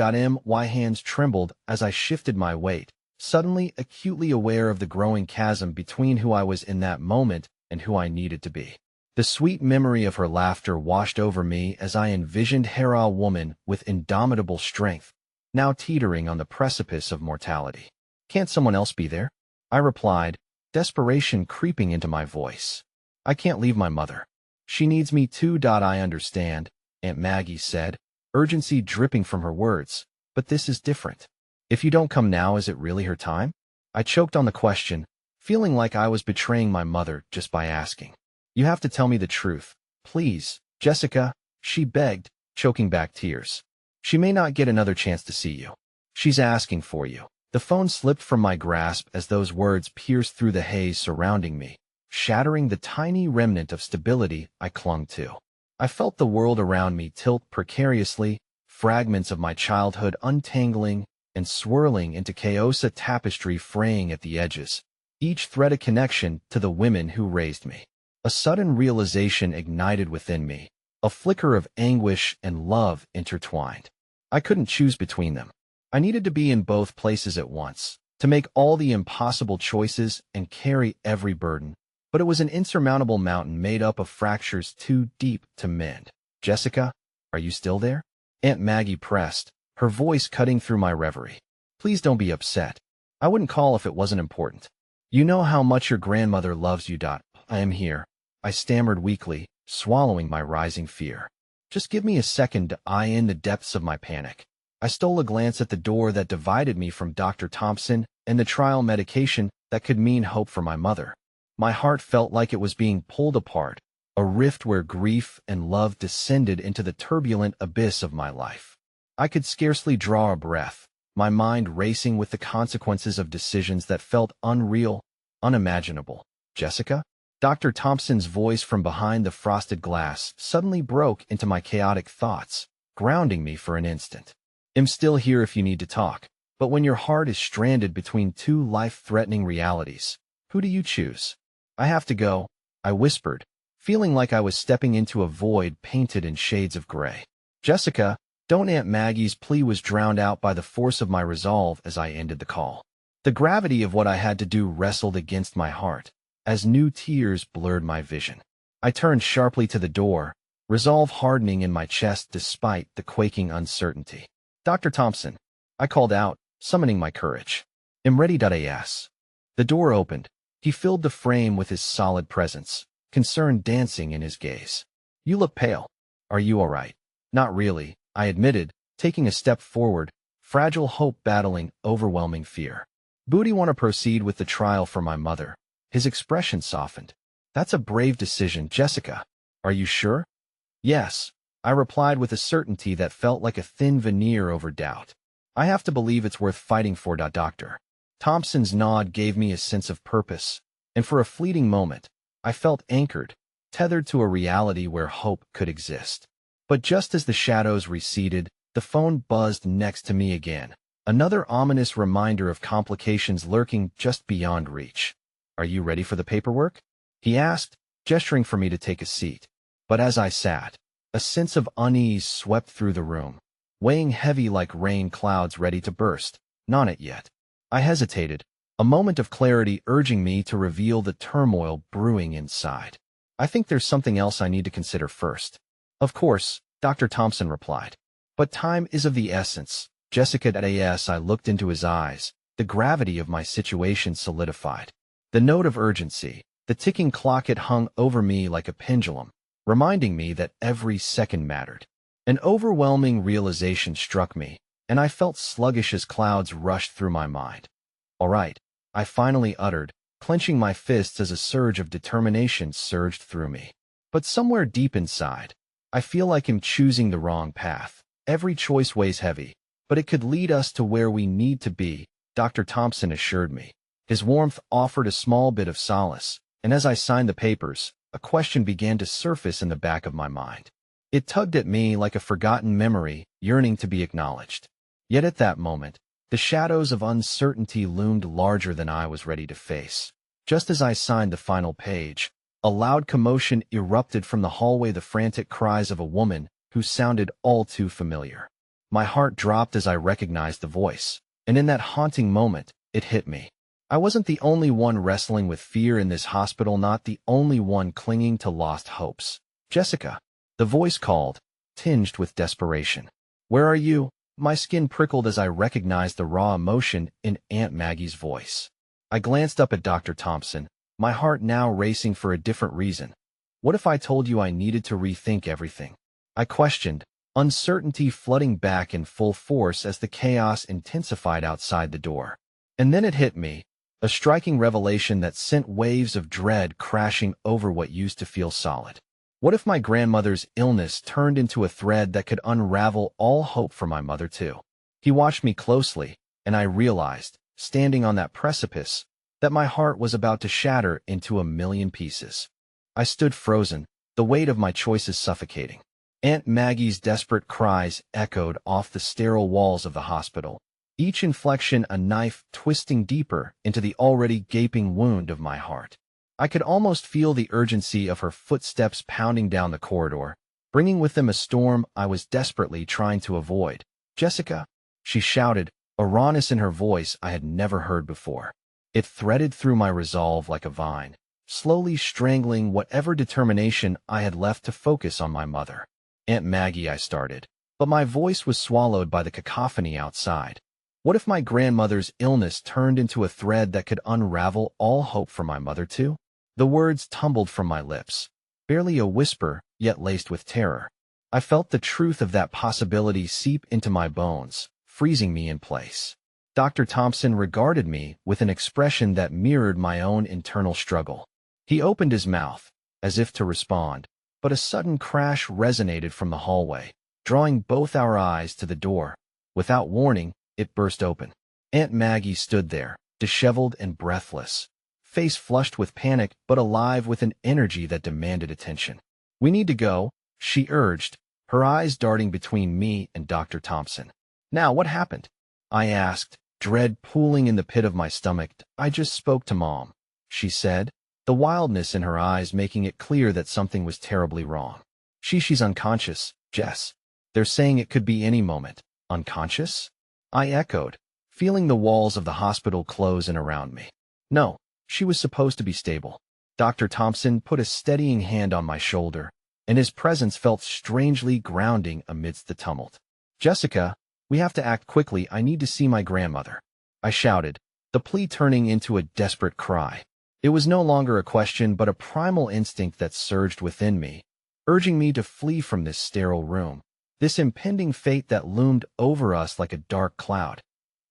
My hands trembled as I shifted my weight, suddenly acutely aware of the growing chasm between who I was in that moment and who I needed to be. The sweet memory of her laughter washed over me as I envisioned her, a woman with indomitable strength, now teetering on the precipice of mortality. Can't someone else be there? I replied, desperation creeping into my voice. I can't leave my mother. She needs me too. I understand, Aunt Maggie said, urgency dripping from her words, but this is different. If you don't come now, is it really her time? I choked on the question, feeling like I was betraying my mother just by asking. You have to tell me the truth, please, Jessica, she begged, choking back tears. She may not get another chance to see you. She's asking for you. The phone slipped from my grasp as those words pierced through the haze surrounding me, shattering the tiny remnant of stability I clung to. I felt the world around me tilt precariously, fragments of my childhood untangling and swirling into chaos, a tapestry fraying at the edges, each thread a connection to the women who raised me. A sudden realization ignited within me, a flicker of anguish and love intertwined. I couldn't choose between them. I needed to be in both places at once, to make all the impossible choices and carry every burden. But it was an insurmountable mountain made up of fractures too deep to mend. Jessica, are you still there? Aunt Maggie pressed, her voice cutting through my reverie. Please don't be upset. I wouldn't call if it wasn't important. You know how much your grandmother loves you. I am here. I stammered weakly, swallowing my rising fear. Just give me a second to eye in the depths of my panic. I stole a glance at the door that divided me from Dr. Thompson and the trial medication that could mean hope for my mother. My heart felt like it was being pulled apart, a rift where grief and love descended into the turbulent abyss of my life. I could scarcely draw a breath, my mind racing with the consequences of decisions that felt unreal, unimaginable. Jessica? Dr. Thompson's voice from behind the frosted glass suddenly broke into my chaotic thoughts, grounding me for an instant. I'm still here if you need to talk, but when your heart is stranded between two life-threatening realities, who do you choose? I have to go, I whispered, feeling like I was stepping into a void painted in shades of gray. Jessica, don't. Aunt Maggie's plea was drowned out by the force of my resolve as I ended the call. The gravity of what I had to do wrestled against my heart, as new tears blurred my vision. I turned sharply to the door, resolve hardening in my chest despite the quaking uncertainty. Dr. Thompson, I called out, summoning my courage. I'm ready. As the door opened, he filled the frame with his solid presence, concern dancing in his gaze. You look pale. Are you all right? Not really, I admitted, taking a step forward, fragile hope battling overwhelming fear. Booty want to proceed with the trial for my mother. His expression softened. That's a brave decision, Jessica. Are you sure? Yes, I replied with a certainty that felt like a thin veneer over doubt. I have to believe it's worth fighting for. Dr. Thompson's nod gave me a sense of purpose, and for a fleeting moment, I felt anchored, tethered to a reality where hope could exist. But just as the shadows receded, the phone buzzed next to me again. Another ominous reminder of complications lurking just beyond reach. "Are you ready for the paperwork?" he asked, gesturing for me to take a seat. But as I sat, a sense of unease swept through the room, weighing heavy like rain clouds ready to burst. "Not it yet." I hesitated, a moment of clarity urging me to reveal the turmoil brewing inside. "I think there's something else I need to consider first." "Of course," Dr. Thompson replied. "But time is of the essence." Jessica as I looked into his eyes, the gravity of my situation solidified. The note of urgency, the ticking clock, it hung over me like a pendulum, reminding me that every second mattered. An overwhelming realization struck me, and I felt sluggish as clouds rushed through my mind. "All right," I finally uttered, clenching my fists as a surge of determination surged through me. But somewhere deep inside, I feel like I'm choosing the wrong path. Every choice weighs heavy, but it could lead us to where we need to be, Dr. Thompson assured me. His warmth offered a small bit of solace, and as I signed the papers, a question began to surface in the back of my mind. It tugged at me like a forgotten memory, yearning to be acknowledged. Yet at that moment, the shadows of uncertainty loomed larger than I was ready to face. Just as I signed the final page, a loud commotion erupted from the hallway, the frantic cries of a woman who sounded all too familiar. My heart dropped as I recognized the voice, and in that haunting moment, it hit me. I wasn't the only one wrestling with fear in this hospital, not the only one clinging to lost hopes. "Jessica," the voice called, tinged with desperation. "Where are you?" My skin prickled as I recognized the raw emotion in Aunt Maggie's voice. I glanced up at Dr. Thompson, my heart now racing for a different reason. "What if I told you I needed to rethink everything?" I questioned, uncertainty flooding back in full force as the chaos intensified outside the door. And then it hit me, a striking revelation that sent waves of dread crashing over what used to feel solid. What if my grandmother's illness turned into a thread that could unravel all hope for my mother too? He watched me closely, and I realized, standing on that precipice, that my heart was about to shatter into a million pieces. I stood frozen, the weight of my choices suffocating. Aunt Maggie's desperate cries echoed off the sterile walls of the hospital, each inflection a knife twisting deeper into the already gaping wound of my heart. I could almost feel the urgency of her footsteps pounding down the corridor, bringing with them a storm I was desperately trying to avoid. "Jessica," she shouted, a rawness in her voice I had never heard before. It threaded through my resolve like a vine, slowly strangling whatever determination I had left to focus on my mother. "Aunt Maggie," I started, but my voice was swallowed by the cacophony outside. What if my grandmother's illness turned into a thread that could unravel all hope for my mother too? The words tumbled from my lips, barely a whisper, yet laced with terror. I felt the truth of that possibility seep into my bones, freezing me in place. Dr. Thompson regarded me with an expression that mirrored my own internal struggle. He opened his mouth, as if to respond, but a sudden crash resonated from the hallway, drawing both our eyes to the door. Without warning, it burst open. Aunt Maggie stood there, disheveled and breathless, face flushed with panic but alive with an energy that demanded attention. "We need to go," she urged, her eyes darting between me and Dr. Thompson. "Now, what happened?" I asked, dread pooling in the pit of my stomach. "I just spoke to Mom," she said, the wildness in her eyes making it clear that something was terribly wrong. She's unconscious, Jess. They're saying it could be any moment." "Unconscious?" I echoed, feeling the walls of the hospital close in around me. "No, she was supposed to be stable." Dr. Thompson put a steadying hand on my shoulder, and his presence felt strangely grounding amidst the tumult. "Jessica, we have to act quickly. I need to see my grandmother," I shouted, the plea turning into a desperate cry. It was no longer a question but a primal instinct that surged within me, urging me to flee from this sterile room, this impending fate that loomed over us like a dark cloud.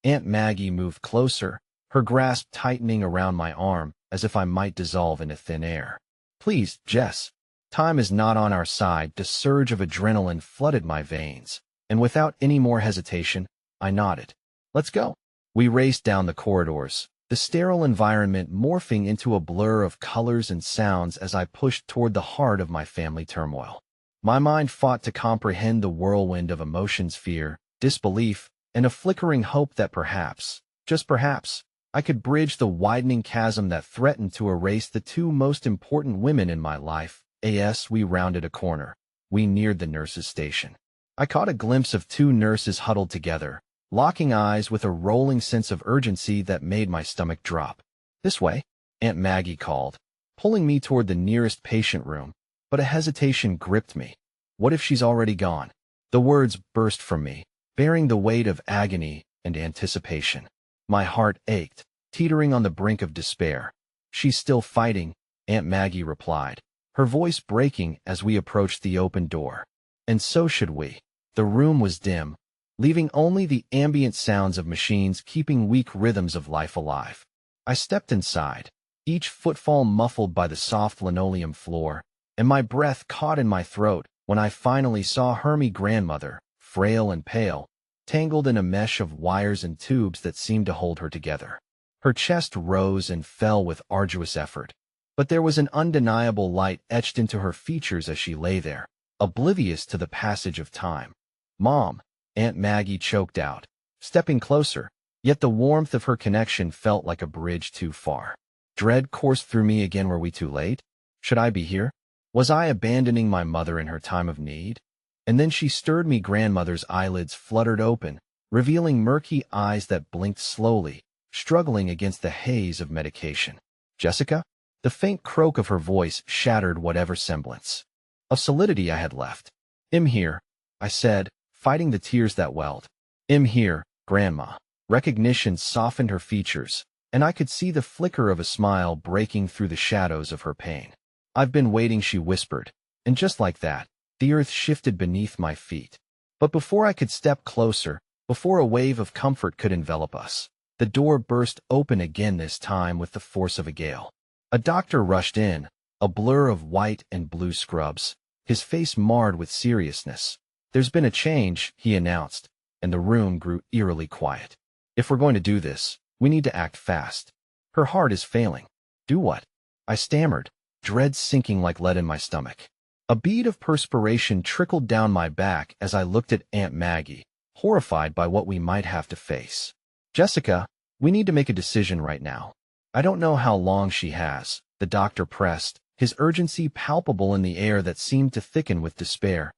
Aunt Maggie moved closer, her grasp tightening around my arm as if I might dissolve into thin air. "Please, Jess. Time is not on our side." A surge of adrenaline flooded my veins, and without any more hesitation, I nodded. "Let's go." We raced down the corridors, the sterile environment morphing into a blur of colors and sounds as I pushed toward the heart of my family turmoil. My mind fought to comprehend the whirlwind of emotions, fear, disbelief, and a flickering hope that perhaps, just perhaps, I could bridge the widening chasm that threatened to erase the two most important women in my life. As we rounded a corner, we neared the nurse's station. I caught a glimpse of two nurses huddled together, locking eyes with a rolling sense of urgency that made my stomach drop. "This way," Aunt Maggie called, pulling me toward the nearest patient room, but a hesitation gripped me. What if she's already gone? The words burst from me, bearing the weight of agony and anticipation. My heart ached, teetering on the brink of despair. "She's still fighting," Aunt Maggie replied, her voice breaking as we approached the open door. And so should we. The room was dim, leaving only the ambient sounds of machines keeping weak rhythms of life alive. I stepped inside, each footfall muffled by the soft linoleum floor, and my breath caught in my throat when I finally saw Hermie grandmother, frail and pale, tangled in a mesh of wires and tubes that seemed to hold her together. Her chest rose and fell with arduous effort, but there was an undeniable light etched into her features as she lay there, oblivious to the passage of time. "Mom," Aunt Maggie choked out, stepping closer, yet the warmth of her connection felt like a bridge too far. Dread coursed through me again. Were we too late? Should I be here? Was I abandoning my mother in her time of need? And then she stirred me. Grandmother's eyelids fluttered open, revealing murky eyes that blinked slowly, struggling against the haze of medication. "Jessica?" The faint croak of her voice shattered whatever semblance of solidity I had left. "I'm here," I said, fighting the tears that welled. "I'm here, Grandma." Recognition softened her features, and I could see the flicker of a smile breaking through the shadows of her pain. "I've been waiting," she whispered, and just like that, the earth shifted beneath my feet. But before I could step closer, before a wave of comfort could envelop us, the door burst open again, this time with the force of a gale. A doctor rushed in, a blur of white and blue scrubs, his face marred with seriousness. "There's been a change," he announced, and the room grew eerily quiet. "If we're going to do this, we need to act fast. Her heart is failing." "Do what?" I stammered, dread sinking like lead in my stomach. A bead of perspiration trickled down my back as I looked at Aunt Maggie, horrified by what we might have to face. "Jessica, we need to make a decision right now." "I don't know how long she has," the doctor pressed, his urgency palpable in the air that seemed to thicken with despair.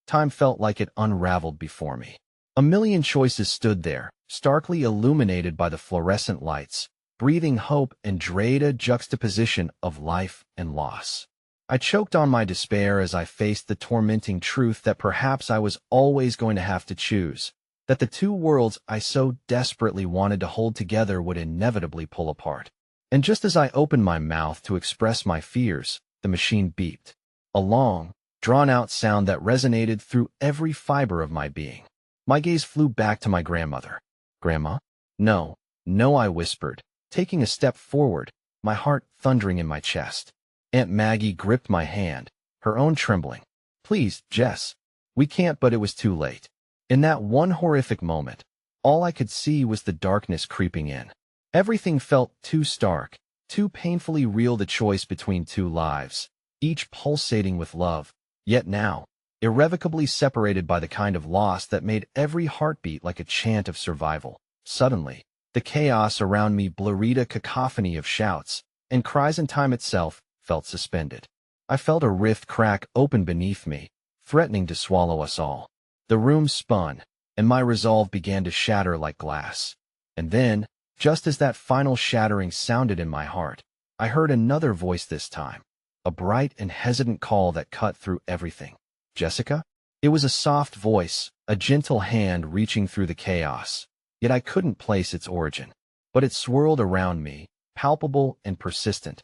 Time felt like it unraveled before me. A million choices stood there, starkly illuminated by the fluorescent lights, breathing hope and dread, a juxtaposition of life and loss. I choked on my despair as I faced the tormenting truth that perhaps I was always going to have to choose, that the two worlds I so desperately wanted to hold together would inevitably pull apart. And just as I opened my mouth to express my fears, the machine beeped, a long, drawn-out sound that resonated through every fiber of my being. My gaze flew back to my grandmother. "Grandma?" "No, no," I whispered, taking a step forward, my heart thundering in my chest. Aunt Maggie gripped my hand, her own trembling. "Please, Jess, we can't." But it was too late. In that one horrific moment, all I could see was the darkness creeping in. Everything felt too stark, too painfully real, the choice between two lives, each pulsating with love, yet now, irrevocably separated by the kind of loss that made every heartbeat like a chant of survival. Suddenly, the chaos around me blurred, a cacophony of shouts and cries, and time itself felt suspended. I felt a rift crack open beneath me, threatening to swallow us all. The room spun, and my resolve began to shatter like glass. And then, just as that final shattering sounded in my heart, I heard another voice, this time, a bright and hesitant call that cut through everything. "Jessica?" It was a soft voice, a gentle hand reaching through the chaos, yet I couldn't place its origin. But it swirled around me, palpable and persistent.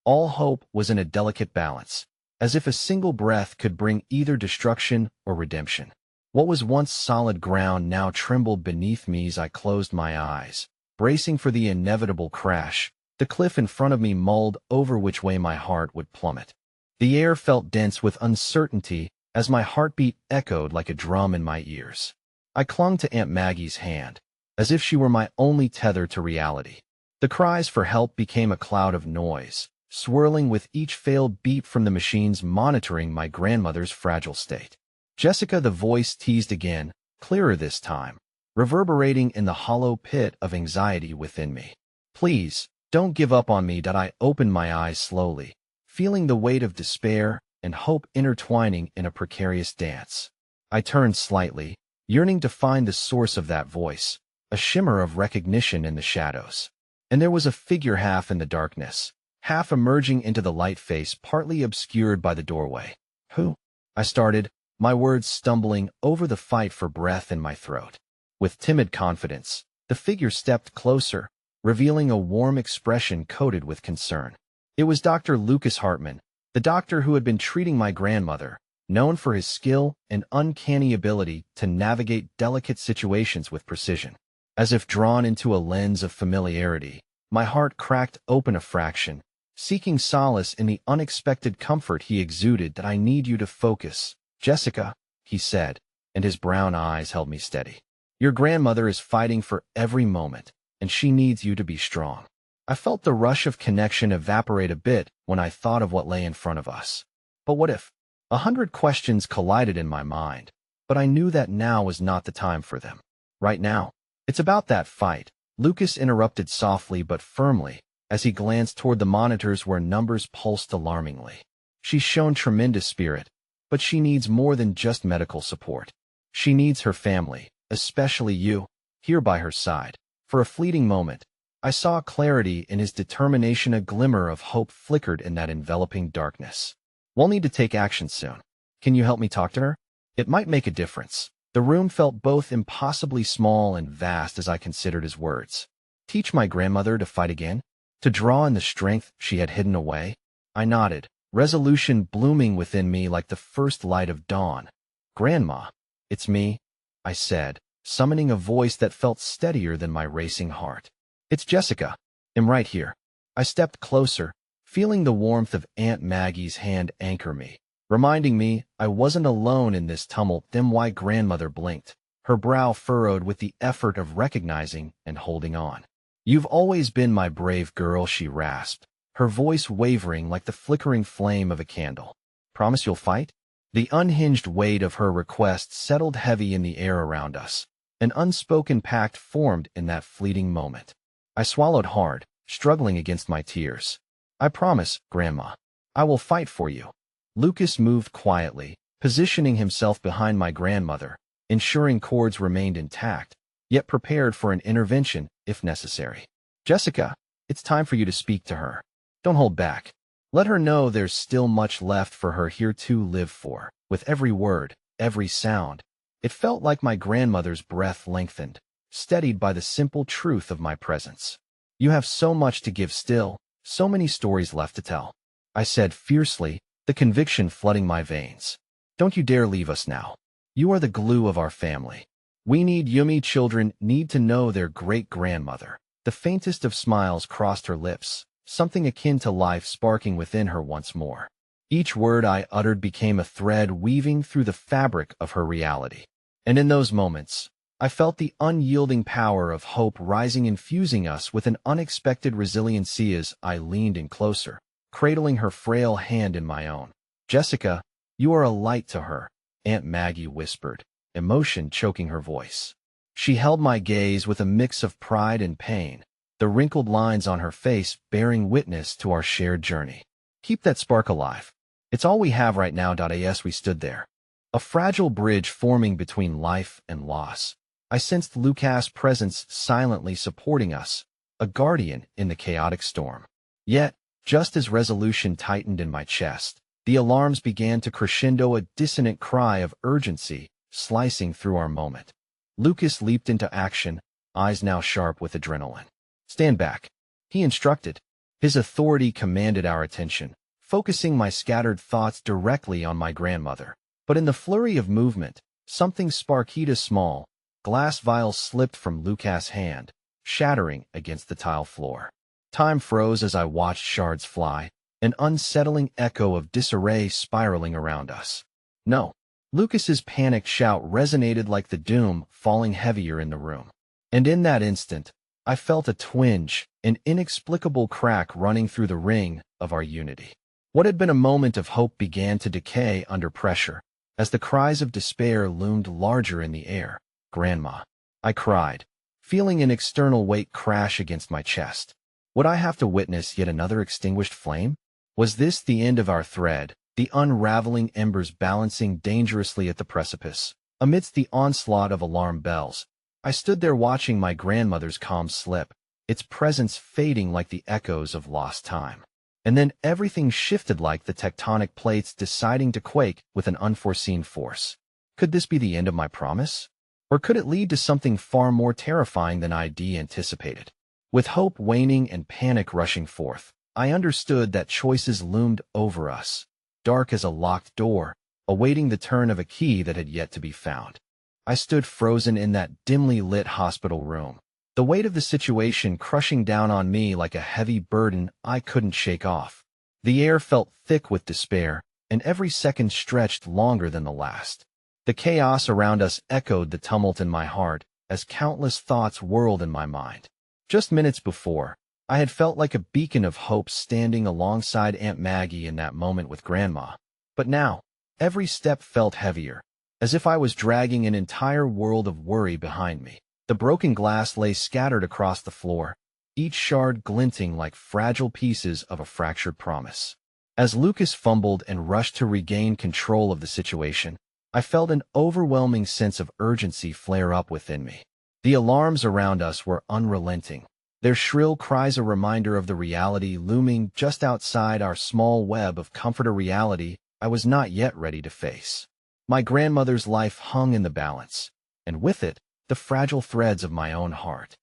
All hope was in a delicate balance, as if a single breath could bring either destruction or redemption. What was once solid ground now trembled beneath me as I closed my eyes, bracing for the inevitable crash. The cliff in front of me mulled over which way my heart would plummet. The air felt dense with uncertainty as my heartbeat echoed like a drum in my ears. I clung to Aunt Maggie's hand, as if she were my only tether to reality. The cries for help became a cloud of noise, swirling with each failed beep from the machines monitoring my grandmother's fragile state. Jessica, the voice teased again, clearer this time, reverberating in the hollow pit of anxiety within me. Please, don't give up on me. I opened my eyes slowly, feeling the weight of despair and hope intertwining in a precarious dance. I turned slightly, yearning to find the source of that voice, a shimmer of recognition in the shadows. And there was a figure half in the darkness, half emerging into the light, face partly obscured by the doorway. Who? I started, my words stumbling over the fight for breath in my throat. With timid confidence, the figure stepped closer, revealing a warm expression coated with concern. It was Dr. Lucas Hartman, the doctor who had been treating my grandmother, known for his skill and uncanny ability to navigate delicate situations with precision. As if drawn into a lens of familiarity, my heart cracked open a fraction, seeking solace in the unexpected comfort he exuded. That I need you to focus, Jessica, he said, and his brown eyes held me steady. Your grandmother is fighting for every moment, and she needs you to be strong. I felt the rush of connection evaporate a bit when I thought of what lay in front of us. But what if? 100 questions collided in my mind, but I knew that now was not the time for them. Right now, it's about that fight, Lucas interrupted softly but firmly, as he glanced toward the monitors where numbers pulsed alarmingly. She's shown tremendous spirit, but she needs more than just medical support. She needs her family, especially you, here by her side. For a fleeting moment, I saw clarity in his determination. A glimmer of hope flickered in that enveloping darkness. We'll need to take action soon. Can you help me talk to her? It might make a difference. The room felt both impossibly small and vast as I considered his words. Teach my grandmother to fight again? To draw in the strength she had hidden away? I nodded, resolution blooming within me like the first light of dawn. Grandma, it's me, I said, summoning a voice that felt steadier than my racing heart. It's Jessica. I'm right here. I stepped closer, feeling the warmth of Aunt Maggie's hand anchor me, reminding me I wasn't alone in this tumult. Then why? Grandmother blinked, her brow furrowed with the effort of recognizing and holding on. You've always been my brave girl, she rasped, her voice wavering like the flickering flame of a candle. Promise you'll fight? The unhinged weight of her request settled heavy in the air around us. An unspoken pact formed in that fleeting moment. I swallowed hard, struggling against my tears. I promise, Grandma. I will fight for you. Lucas moved quietly, positioning himself behind my grandmother, ensuring cords remained intact, yet prepared for an intervention if necessary. Jessica, it's time for you to speak to her. Don't hold back. Let her know there's still much left for her here to live for. With every word, every sound, it felt like my grandmother's breath lengthened, steadied by the simple truth of my presence. You have so much to give still, so many stories left to tell, I said fiercely, the conviction flooding my veins. Don't you dare leave us now. You are the glue of our family. We need Yumi. Children need to know their great-grandmother. The faintest of smiles crossed her lips, something akin to life sparking within her once more. Each word I uttered became a thread weaving through the fabric of her reality. And in those moments, I felt the unyielding power of hope rising, infusing us with an unexpected resiliency as I leaned in closer, cradling her frail hand in my own. Jessica, you are a light to her, Aunt Maggie whispered, emotion choking her voice. She held my gaze with a mix of pride and pain, the wrinkled lines on her face bearing witness to our shared journey. Keep that spark alive. It's all we have right now. As we stood there, a fragile bridge forming between life and loss, I sensed Lucas' presence silently supporting us, a guardian in the chaotic storm. Yet, just as resolution tightened in my chest, the alarms began to crescendo, a dissonant cry of urgency slicing through our moment. Lucas leaped into action, eyes now sharp with adrenaline. Stand back, he instructed. His authority commanded our attention, focusing my scattered thoughts directly on my grandmother. But in the flurry of movement, something sparked. A small, glass vial slipped from Lucas' hand, shattering against the tile floor. Time froze as I watched shards fly, an unsettling echo of disarray spiraling around us. No! Lucas's panicked shout resonated like the doom falling heavier in the room. And in that instant, I felt a twinge, an inexplicable crack running through the ring of our unity. What had been a moment of hope began to decay under pressure, as the cries of despair loomed larger in the air. "Grandma," I cried, feeling an external weight crash against my chest. Would I have to witness yet another extinguished flame? Was this the end of our thread, the unraveling embers balancing dangerously at the precipice? Amidst the onslaught of alarm bells, I stood there watching my grandmother's calm slip, its presence fading like the echoes of lost time. And then everything shifted like the tectonic plates deciding to quake with an unforeseen force. Could this be the end of my promise? Or could it lead to something far more terrifying than I'd anticipated? With hope waning and panic rushing forth, I understood that choices loomed over us, dark as a locked door, awaiting the turn of a key that had yet to be found. I stood frozen in that dimly lit hospital room, the weight of the situation crushing down on me like a heavy burden I couldn't shake off. The air felt thick with despair, and every second stretched longer than the last. The chaos around us echoed the tumult in my heart as countless thoughts whirled in my mind. Just minutes before, I had felt like a beacon of hope standing alongside Aunt Maggie in that moment with Grandma. But now, every step felt heavier, as if I was dragging an entire world of worry behind me. The broken glass lay scattered across the floor, each shard glinting like fragile pieces of a fractured promise. As Lucas fumbled and rushed to regain control of the situation, I felt an overwhelming sense of urgency flare up within me. The alarms around us were unrelenting, their shrill cries a reminder of the reality looming just outside our small web of comfort, a reality I was not yet ready to face. My grandmother's life hung in the balance, and with it, the fragile threads of my own heart.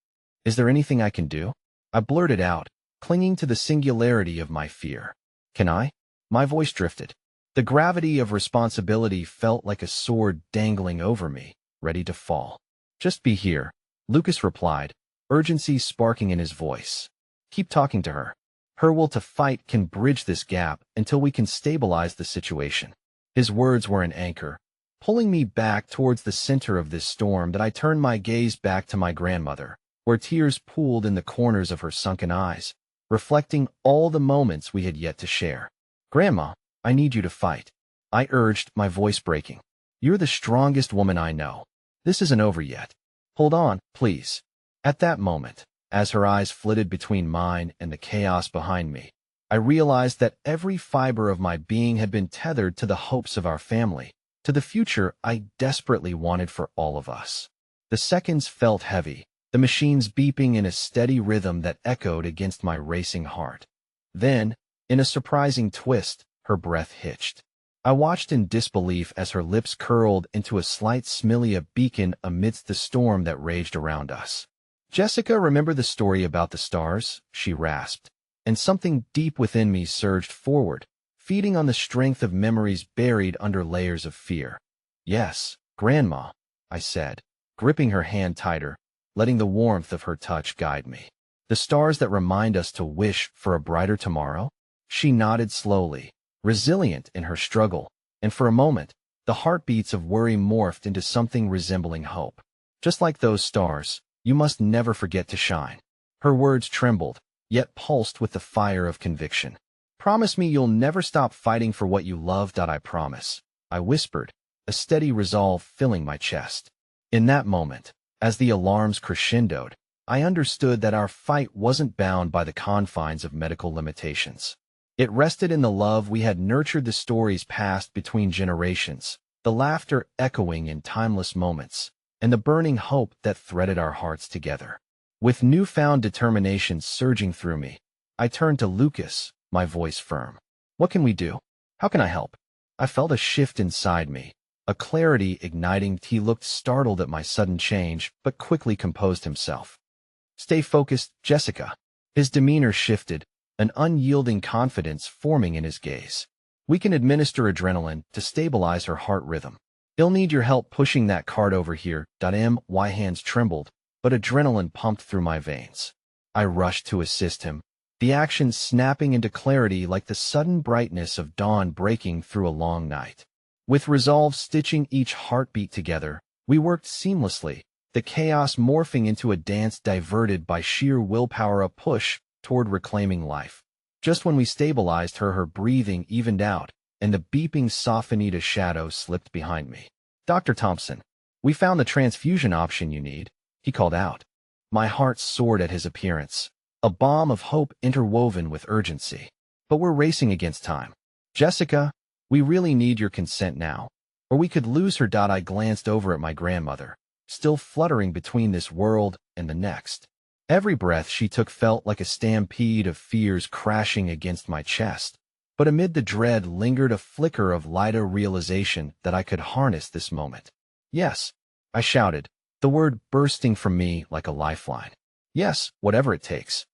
"Is there anything I can do?" I blurted out, clinging to the singularity of my fear. "Can I?" My voice drifted. The gravity of responsibility felt like a sword dangling over me, ready to fall. "Just be here," Lucas replied, urgency sparking in his voice. "Keep talking to her. Her will to fight can bridge this gap until we can stabilize the situation." His words were an anchor, pulling me back towards the center of this storm that I turned my gaze back to my grandmother, where tears pooled in the corners of her sunken eyes, reflecting all the moments we had yet to share. "Grandma, I need you to fight," I urged, my voice breaking. "You're the strongest woman I know. This isn't over yet. Hold on, please." At that moment, as her eyes flitted between mine and the chaos behind me, I realized that every fiber of my being had been tethered to the hopes of our family, to the future I desperately wanted for all of us. The seconds felt heavy, the machines beeping in a steady rhythm that echoed against my racing heart. Then, in a surprising twist, her breath hitched. I watched in disbelief as her lips curled into a slight smile, a beacon amidst the storm that raged around us. "Jessica, remember the story about the stars?" she rasped, and something deep within me surged forward, feeding on the strength of memories buried under layers of fear. "Yes, Grandma," I said, gripping her hand tighter, letting the warmth of her touch guide me. "The stars that remind us to wish for a brighter tomorrow?" She nodded slowly, resilient in her struggle, and for a moment, the heartbeats of worry morphed into something resembling hope. "Just like those stars, you must never forget to shine." Her words trembled, yet pulsed with the fire of conviction. "Promise me you'll never stop fighting for what you love." "I promise," I whispered, a steady resolve filling my chest. In that moment, as the alarms crescendoed, I understood that our fight wasn't bound by the confines of medical limitations. It rested in the love we had nurtured, the stories passed between generations, the laughter echoing in timeless moments, and the burning hope that threaded our hearts together. With newfound determination surging through me, I turned to Lucas, my voice firm. "What can we do? How can I help?" I felt a shift inside me, a clarity igniting. He looked startled at my sudden change, but quickly composed himself. "Stay focused, Jessica." His demeanor shifted, an unyielding confidence forming in his gaze. "We can administer adrenaline to stabilize her heart rhythm. He'll need your help pushing that cart over here." My hands trembled, but adrenaline pumped through my veins. I rushed to assist him, the action snapping into clarity like the sudden brightness of dawn breaking through a long night. With resolve stitching each heartbeat together, we worked seamlessly, the chaos morphing into a dance diverted by sheer willpower, a push toward reclaiming life. Just when we stabilized her, her breathing evened out, and the beeping sophanita shadow slipped behind me. "Dr. Thompson, we found the transfusion option you need," he called out. My heart soared at his appearance, a balm of hope interwoven with urgency. "But we're racing against time. Jessica, we really need your consent now, or we could lose her." I glanced over at my grandmother, still fluttering between this world and the next. Every breath she took felt like a stampede of fears crashing against my chest. But amid the dread lingered a flicker of lighter realization that I could harness this moment. "Yes," I shouted, the word bursting from me like a lifeline. "Yes, whatever it takes."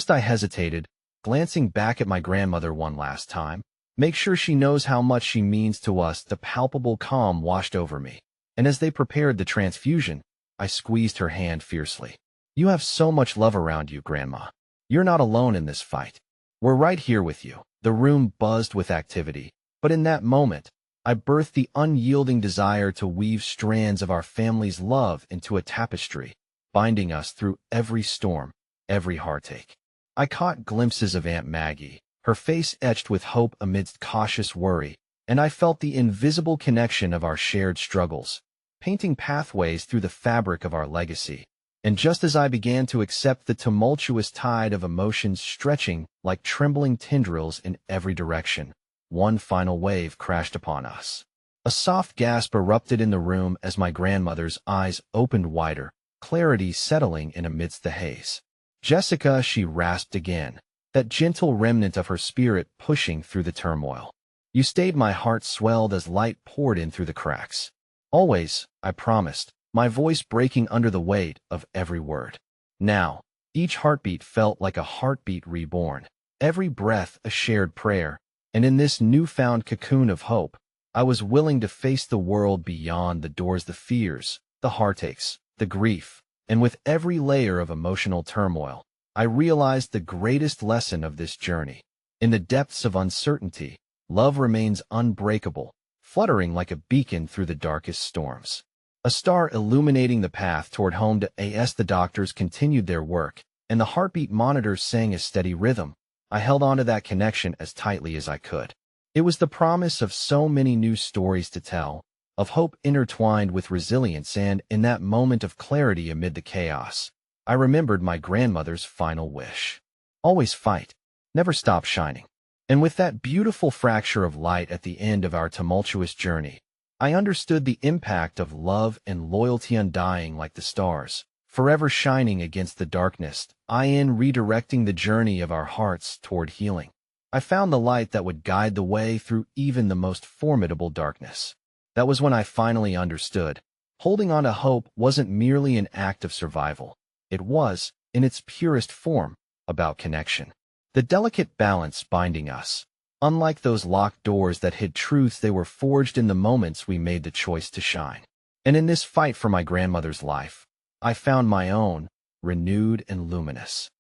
I hesitated, glancing back at my grandmother one last time. Make sure she knows how much she means to us. The palpable calm washed over me, and as they prepared the transfusion, I squeezed her hand fiercely. "You have so much love around you, Grandma. You're not alone in this fight. We're right here with you." The room buzzed with activity, but in that moment, I birthed the unyielding desire to weave strands of our family's love into a tapestry, binding us through every storm, every heartache. I caught glimpses of Aunt Maggie, her face etched with hope amidst cautious worry, and I felt the invisible connection of our shared struggles, painting pathways through the fabric of our legacy. And just as I began to accept the tumultuous tide of emotions stretching like trembling tendrils in every direction, one final wave crashed upon us. A soft gasp erupted in the room as my grandmother's eyes opened wider, clarity settling in amidst the haze. "Jessica," she rasped again, that gentle remnant of her spirit pushing through the turmoil. "You stayed." My heart swelled as light poured in through the cracks. "Always," I promised, my voice breaking under the weight of every word. Now, each heartbeat felt like a heartbeat reborn, every breath a shared prayer, and in this newfound cocoon of hope, I was willing to face the world beyond the doors, the fears, the heartaches, the grief, and with every layer of emotional turmoil, I realized the greatest lesson of this journey. In the depths of uncertainty, love remains unbreakable, fluttering like a beacon through the darkest storms. A star illuminating the path toward home. As the doctors continued their work, and the heartbeat monitors sang a steady rhythm, I held onto that connection as tightly as I could. It was the promise of so many new stories to tell, of hope intertwined with resilience, and in that moment of clarity amid the chaos, I remembered my grandmother's final wish. Always fight, never stop shining. And with that beautiful fracture of light at the end of our tumultuous journey, I understood the impact of love and loyalty, undying like the stars, forever shining against the darkness, redirecting the journey of our hearts toward healing. I found the light that would guide the way through even the most formidable darkness. That was when I finally understood. Holding on to hope wasn't merely an act of survival. It was, in its purest form, about connection. The delicate balance binding us. Unlike those locked doors that hid truths, they were forged in the moments we made the choice to shine. And in this fight for my grandmother's life, I found my own, renewed and luminous.